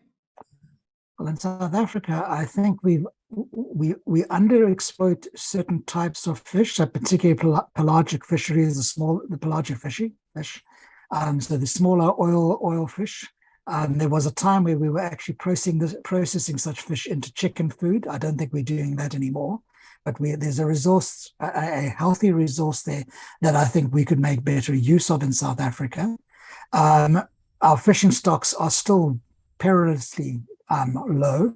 Well, in South Africa, I think we underexploit certain types of fish, so particularly pelagic fisheries, the pelagic fish. So the smaller oil fish. There was a time where we were actually processing such fish into chicken food. I don't think we're doing that anymore, but there's a resource, a healthy resource there that I think we could make better use of in South Africa. Our fishing stocks are still perilously low,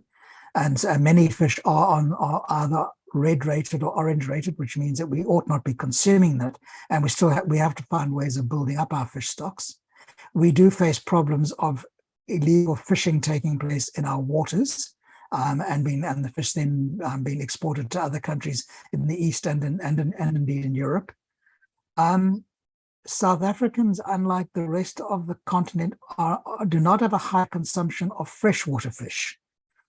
and many fish are either red rated or orange rated, which means that we ought not be consuming that, and we have to find ways of building up our fish stocks. We do face problems of illegal fishing taking place in our waters, and the fish then being exported to other countries in the East and indeed in Europe. South Africans, unlike the rest of the continent, do not have a high consumption of freshwater fish.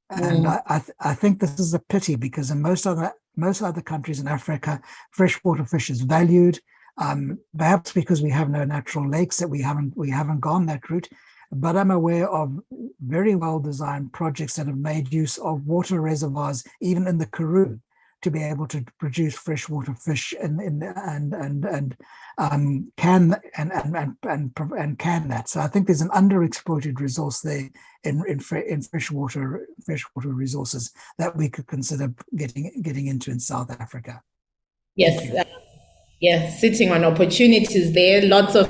And I think this is a pity, because in most other countries in Africa, freshwater fish is valued. Perhaps because we have no natural lakes that we haven't gone that route. But I'm aware of very well-designed projects that have made use of water reservoirs, even in the Karoo, to be able to produce freshwater fish and can that. So I think there's an underexploited resource there in freshwater resources that we could consider getting into in South Africa.
Yes. Sitting on opportunities there, lots of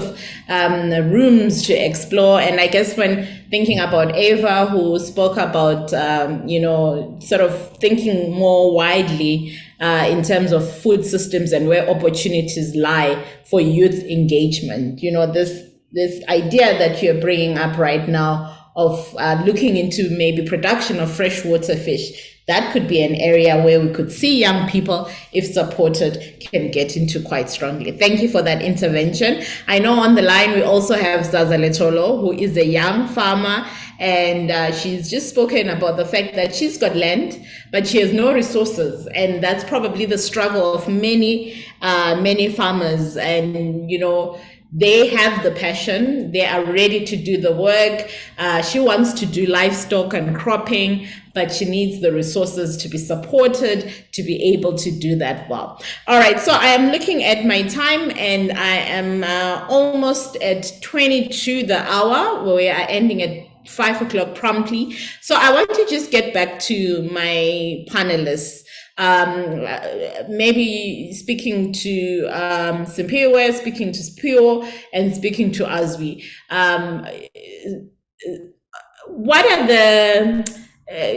rooms to explore. And I guess when thinking about Eva, who spoke about, sort of thinking more widely in terms of food systems and where opportunities lie for youth engagement, this idea that you're bringing up right now of looking into maybe production of freshwater fish, that could be an area where we could see young people, if supported, can get into quite strongly. Thank you for that intervention. I know on the line we also have Zaza Letolo, who is a young farmer, and she's just spoken about the fact that she's got land, but she has no resources. And that's probably the struggle of many farmers. And, they have the passion, they are ready to do the work. She wants to do livestock and cropping, but she needs the resources to be supported to be able to do that well. All right, so I am looking at my time, and I am almost at 22 the hour. We are ending at 5 o'clock promptly. So I want to just get back to my panelists. Maybe speaking to Simpiwe, speaking to Spio, and speaking to Azwi. What are the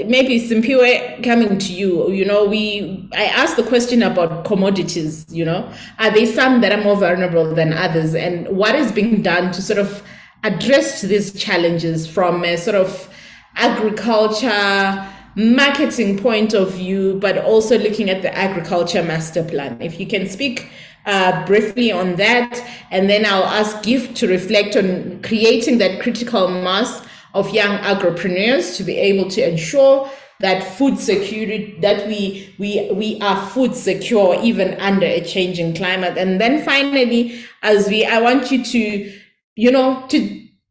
maybe Simpiwe, coming to you? I asked the question about commodities. Are there some that are more vulnerable than others, and what is being done to sort of address these challenges from a sort of agriculture marketing point of view, but also looking at the agriculture master plan? If you can speak briefly on that, and then I'll ask Gift to reflect on creating that critical mass of young agripreneurs to be able to ensure that food security, that we are food secure even under a changing climate. And then finally, I want you to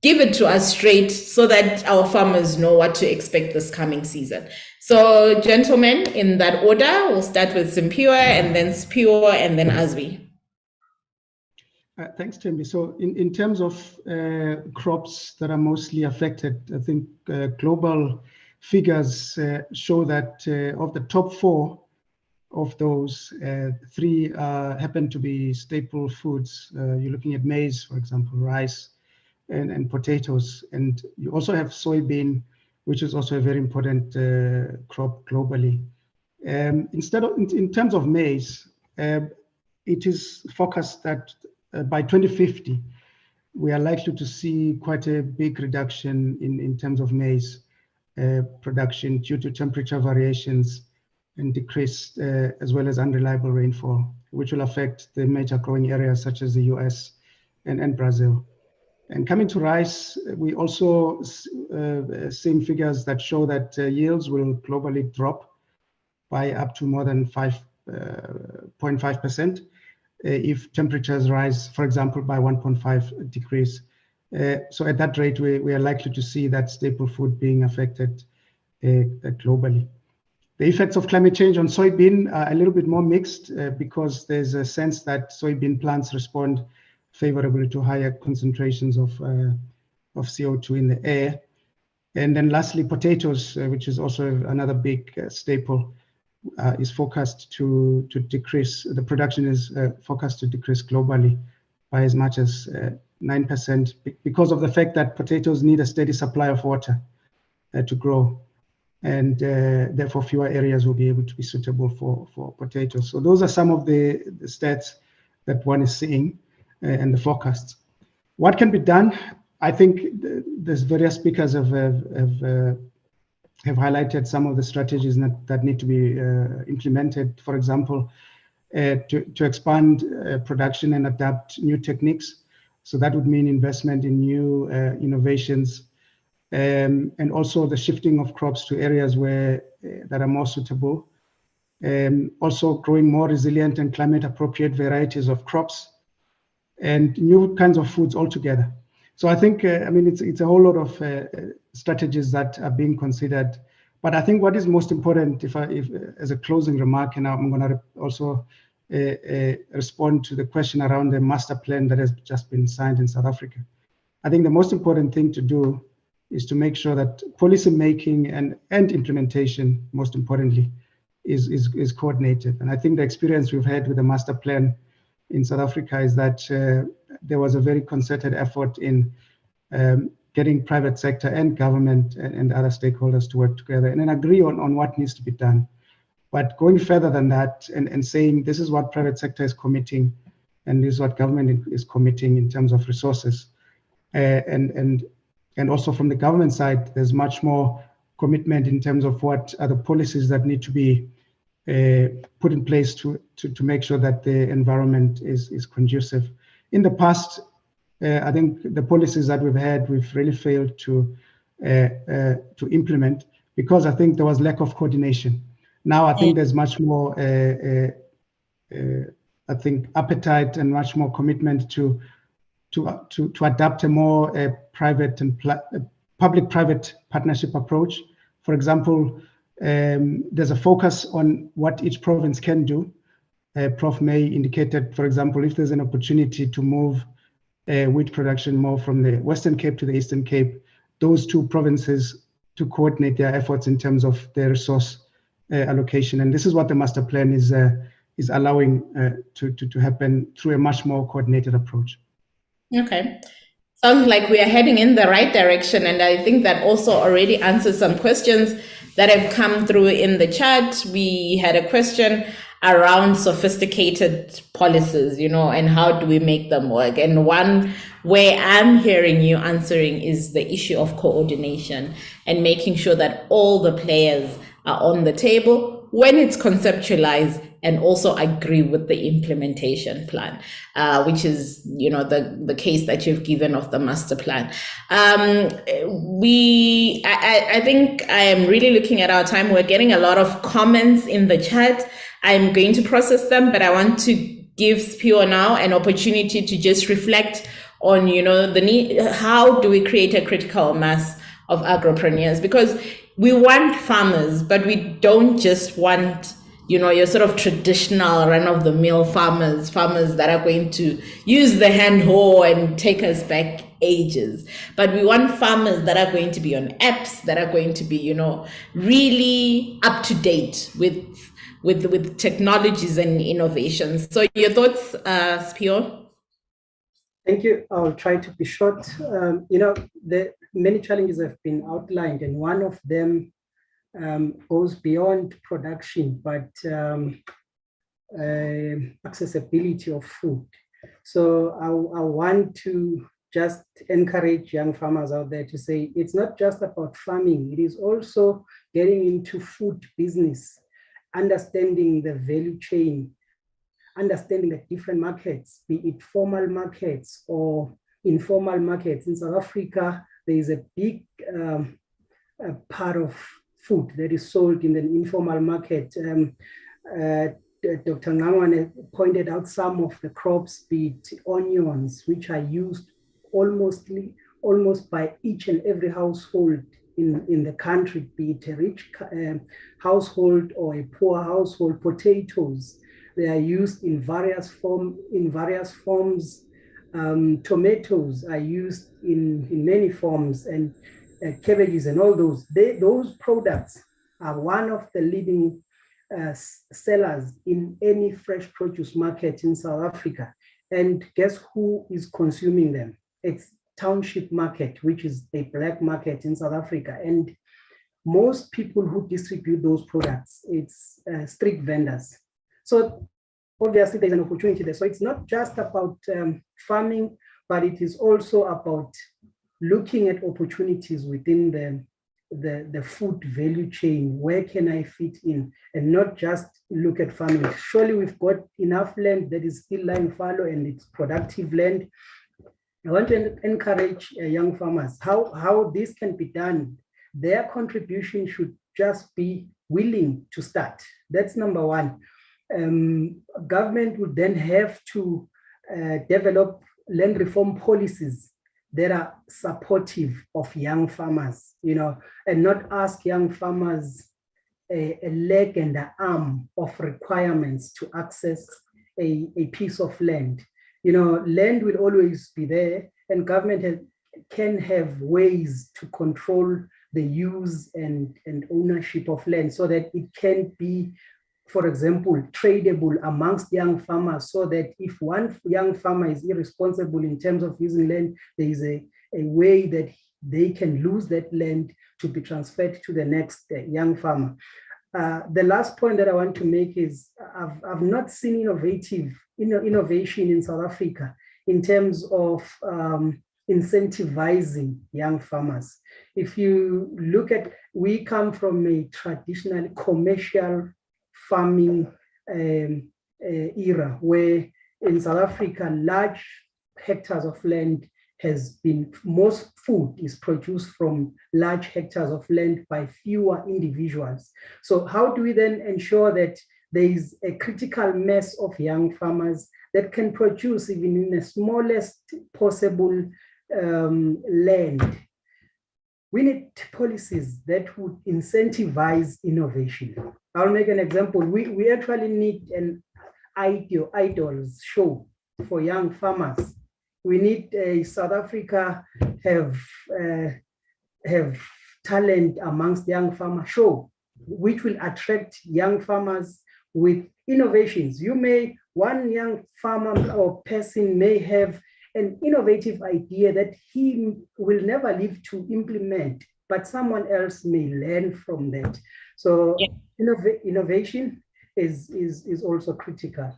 give it to us straight so that our farmers know what to expect this coming season. So, gentlemen, in that order, we'll start with Simpiwe, and then Spio, and then Azwi.
Thanks, Tembi. So in terms of crops that are mostly affected, I think global figures show that of the top 4 of those, 3 happen to be staple foods. You're looking at maize, for example, rice, and potatoes. And you also have soybean, which is also a very important crop globally. In terms of maize, it is forecast that by 2050, we are likely to see quite a big reduction in terms of maize production due to temperature variations and decreased as well as unreliable rainfall, which will affect the major growing areas such as the US and Brazil. And coming to rice, we also seeing figures that show that yields will globally drop by up to more than 5.5%. If temperatures rise, for example, by 1.5 degrees. So at that rate, we are likely to see that staple food being affected globally. The effects of climate change on soybean are a little bit more mixed because there's a sense that soybean plants respond favorably to higher concentrations of CO2 in the air. And then lastly, potatoes, which is also another big staple, is forecast to decrease. The production is forecast to decrease globally by as much as 9% because of the fact that potatoes need a steady supply of water to grow, and therefore fewer areas will be able to be suitable for potatoes. So those are some of the stats that one is seeing and the forecasts. What can be done? I think there's various speakers have highlighted some of the strategies that need to be implemented. For example, to expand production and adapt new techniques. So that would mean investment in new innovations, and also the shifting of crops to areas that are more suitable. Also growing more resilient and climate appropriate varieties of crops, and new kinds of foods altogether. So I think, I mean, it's a whole lot of strategies that are being considered. But I think what is most important, if as a closing remark, and I'm going to also respond to the question around the master plan that has just been signed in South Africa. I think the most important thing to do is to make sure that policy making and implementation, most importantly, is coordinated. And I think the experience we've had with the master plan in South Africa is that there was a very concerted effort in getting private sector and government and other stakeholders to work together and then agree on what needs to be done. But going further than that and saying this is what private sector is committing and this is what government is committing in terms of resources. And also from the government side, there's much more commitment in terms of what are the policies that need to be put in place to make sure that the environment is conducive. In the past, I think the policies that we've had, we've really failed to implement because I think there was lack of coordination. Now I think there's much more, I think, appetite and much more commitment to adapt a more private and public-private partnership approach. For example, there's a focus on what each province can do. Prof. May indicated, for example, if there's an opportunity to move wheat production more from the Western Cape to the Eastern Cape, those two provinces to coordinate their efforts in terms of their resource allocation. And this is what the master plan is allowing to happen through a much more coordinated approach.
Okay. Sounds like we are heading in the right direction. And I think that also already answers some questions that have come through in the chat. We had a question around sophisticated policies, and how do we make them work? And one way I'm hearing you answering is the issue of coordination and making sure that all the players are on the table when it's conceptualized and also agree with the implementation plan, which is, the case that you've given of the master plan. I think I am really looking at our time. We're getting a lot of comments in the chat. I'm going to process them, but I want to give Spio now an opportunity to just reflect on, the need, how do we create a critical mass of agropreneurs? Because we want farmers, but we don't just want, your sort of traditional run-of-the-mill farmers that are going to use the hand hoe and take us back ages. But we want farmers that are going to be on apps, that are going to be, really up to date with technologies and innovations. So your thoughts, Spio?
Thank you. I'll try to be short. The many challenges have been outlined, and one of them goes beyond production, but accessibility of food. So I want to just encourage young farmers out there to say, it's not just about farming, it is also getting into food business, understanding the value chain, understanding the different markets, be it formal markets or informal markets. In South Africa, there is a big part of food that is sold in the informal market. Dr. Ngangwane pointed out some of the crops, be it onions, which are used almost by each and every household in the country, be it a rich household or a poor household. Potatoes, they are used in various forms. Tomatoes are used in many forms, and cabbages and all those. Those products are one of the leading sellers in any fresh produce market in South Africa. And guess who is consuming them? It's township market, which is a black market in South Africa. And most people who distribute those products, it's street vendors. So obviously there's an opportunity there. So it's not just about farming, but it is also about looking at opportunities within the food value chain. Where can I fit in? And not just look at farming. Surely we've got enough land that is still lying fallow and it's productive land. I want to encourage young farmers how this can be done. Their contribution should just be willing to start. That's number one. Government would then have to develop land reform policies that are supportive of young farmers, and not ask young farmers a leg and an arm of requirements to access a piece of land. Land will always be there, and government can have ways to control the use and ownership of land so that it can be, for example, tradable amongst young farmers, so that if one young farmer is irresponsible in terms of using land, there is a way that they can lose that land to be transferred to the next young farmer. The last point that I want to make is I've not seen innovation in South Africa in terms of incentivizing young farmers. If you look at, we come from a traditional commercial farming era, where in South Africa, large hectares of land most food is produced from large hectares of land by fewer individuals. So how do we then ensure that there is a critical mass of young farmers that can produce even in the smallest possible land? We need policies that would incentivize innovation. I'll make an example. We actually need an idols show for young farmers. We need South Africa have talent amongst young farmers show, which will attract young farmers with innovations. One young farmer or person may have an innovative idea that he will never live to implement, but someone else may learn from that. So innovation is also critical.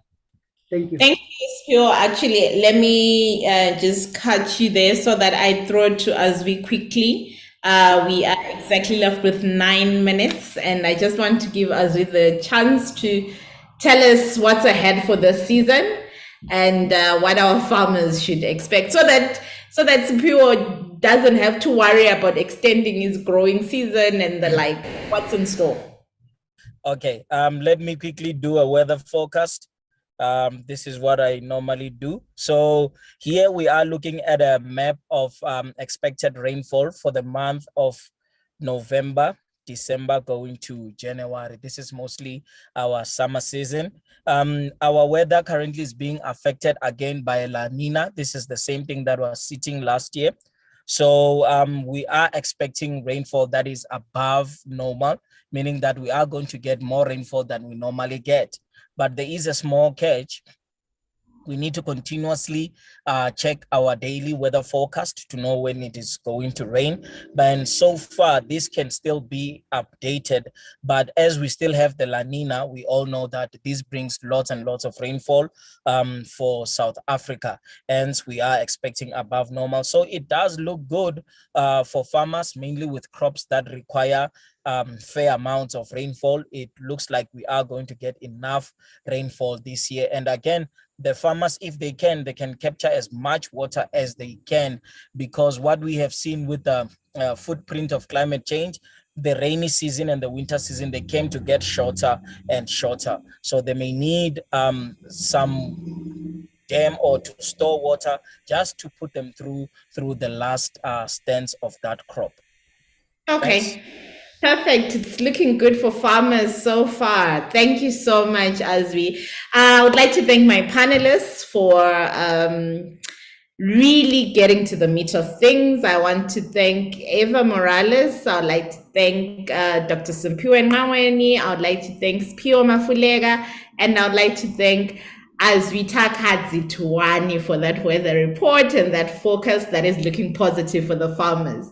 Thank you.
Thank you, Spio. Actually, let me just cut you there so that I throw it to Azwi quickly. We are exactly left with 9 minutes, and I just want to give Azwi the chance to tell us what's ahead for this season and what our farmers should expect, so that Spio doesn't have to worry about extending his growing season and the like. What's in store?
Okay, let me quickly do a weather forecast. This is what I normally do. So here we are looking at a map of expected rainfall for the month of November, December going to January. This is mostly our summer season. Our weather currently is being affected again by La Nina. This is the same thing that was sitting last year. So we are expecting rainfall that is above normal, meaning that we are going to get more rainfall than we normally get. But there is a small catch. We need to continuously check our daily weather forecast to know when it is going to rain. But so far, this can still be updated. But as we still have the La Nina, we all know that this brings lots and lots of rainfall for South Africa. Hence, we are expecting above normal. So it does look good for farmers, mainly with crops that require fair amounts of rainfall. It looks like we are going to get enough rainfall this year. And again, the farmers, if they can capture as much water as they can, because what we have seen with the footprint of climate change, the rainy season and the winter season, they came to get shorter and shorter. So they may need some dam or to store water just to put them through the last stands of that crop.
Okay. Thanks. Perfect. It's looking good for farmers so far. Thank you so much, Azwi. I would like to thank my panelists for really getting to the meat of things. I want to thank Eva Morales. I would like to thank Dr. Simphiwe Nqaweni. I would like to thank Spio Mafulega. And I would like to thank Azwi Tuwani for that weather report and that focus that is looking positive for the farmers.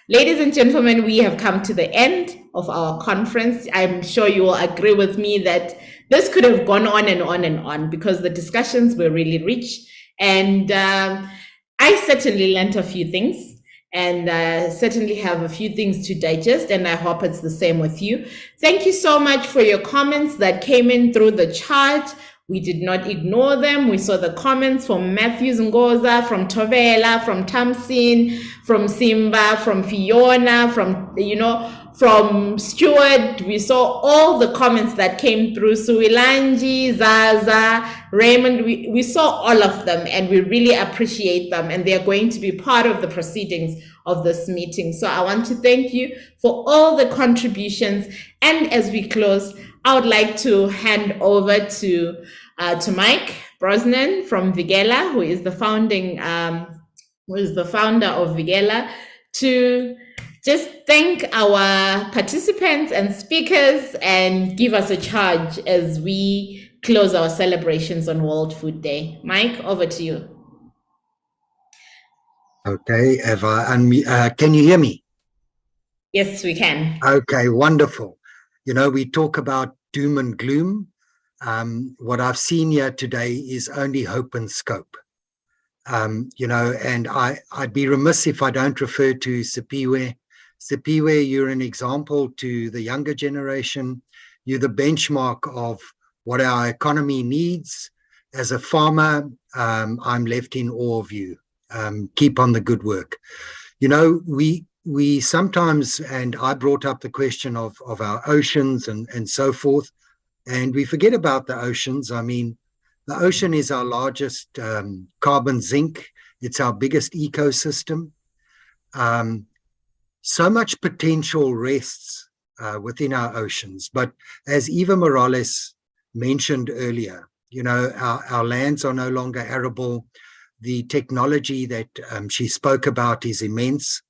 Ladies and gentlemen, we have come to the end of our conference. I'm sure you will agree with me that this could have gone on and on and on because the discussions were really rich. And I certainly learned a few things and certainly have a few things to digest, and I hope it's the same with you. Thank you so much for your comments that came in through the chat. We did not ignore them. We saw the comments from Matthews Ngoza, from Tovela, from Tamsin, from Simba, from Fiona, from Stuart. We saw all the comments that came through. Suilanji, Zaza, Raymond, we saw all of them and we really appreciate them, and they're going to be part of the proceedings of this meeting. So I want to thank you for all the contributions. And as we close, I would like to hand over to Mike Brosnan from Vigela, who is the founder of Vigela, to just thank our participants and speakers and give us a charge as we close our celebrations on World Food Day. Mike, over to you.
Okay, can you hear me?
Yes, we can.
Okay, wonderful. You know, we talk about doom and gloom. What I've seen here today is only hope and scope. You know, and I'd be remiss if I don't refer to Sipiwe. Sipiwe, you're an example to the younger generation. You're the benchmark of what our economy needs. As a farmer, I'm left in awe of you. Keep on the good work. You know, we sometimes, and I brought up the question of our oceans and so forth, and we forget about the oceans. I mean, the ocean is our largest carbon sink. It's our biggest ecosystem. So much potential rests within our oceans. But as Eva Morales mentioned earlier, you know, our lands are no longer arable. The technology that she spoke about is immense.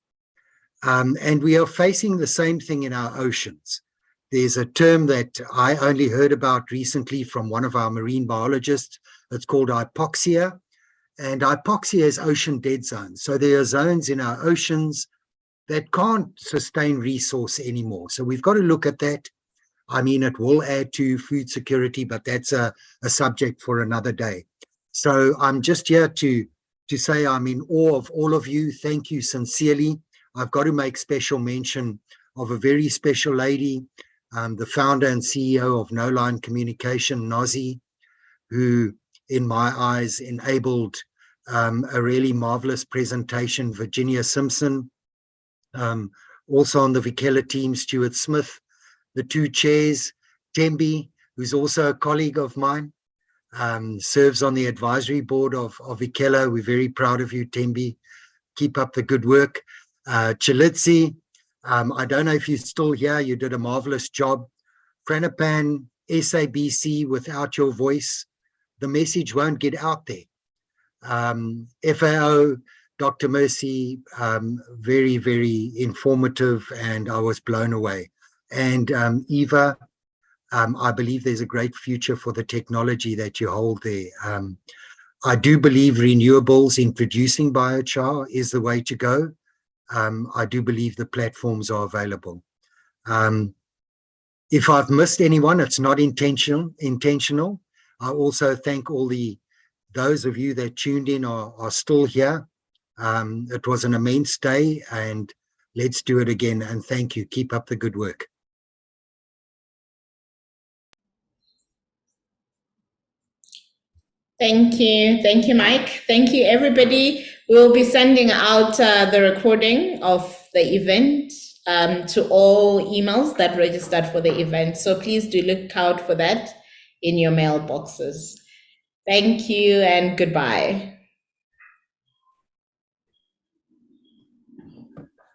And we are facing the same thing in our oceans. There's a term that I only heard about recently from one of our marine biologists. It's called hypoxia. And hypoxia is ocean dead zones. So there are zones in our oceans that can't sustain resource anymore. So we've got to look at that. I mean, it will add to food security, but that's a subject for another day. So I'm just here to say I'm in awe of all of you. Thank you sincerely. I've got to make special mention of a very special lady, the founder and CEO of No Line Communication, Nozi, who in my eyes enabled a really marvelous presentation, Virginia Simpson. Also on the Vikela team, Stuart Smith, the two chairs, Tembi, who's also a colleague of mine, serves on the advisory board of Vikela. We're very proud of you, Tembi. Keep up the good work. Chalitsi, I don't know if you're still here. You did a marvelous job. Franapan, SABC, without your voice, the message won't get out there. FAO, Dr. Mercy, very, very informative, and I was blown away. And Eva, I believe there's a great future for the technology that you hold there. I do believe renewables in producing biochar is the way to go. I do believe the platforms are available. If I've missed anyone, it's not intentional. I also thank those of you that tuned in are still here. It was an immense day, and let's do it again. And thank you. Keep up the good work.
Thank you. Thank you, Mike. Thank you, everybody. We'll be sending out the recording of the event to all emails that registered for the event. So please do look out for that in your mailboxes. Thank you and goodbye.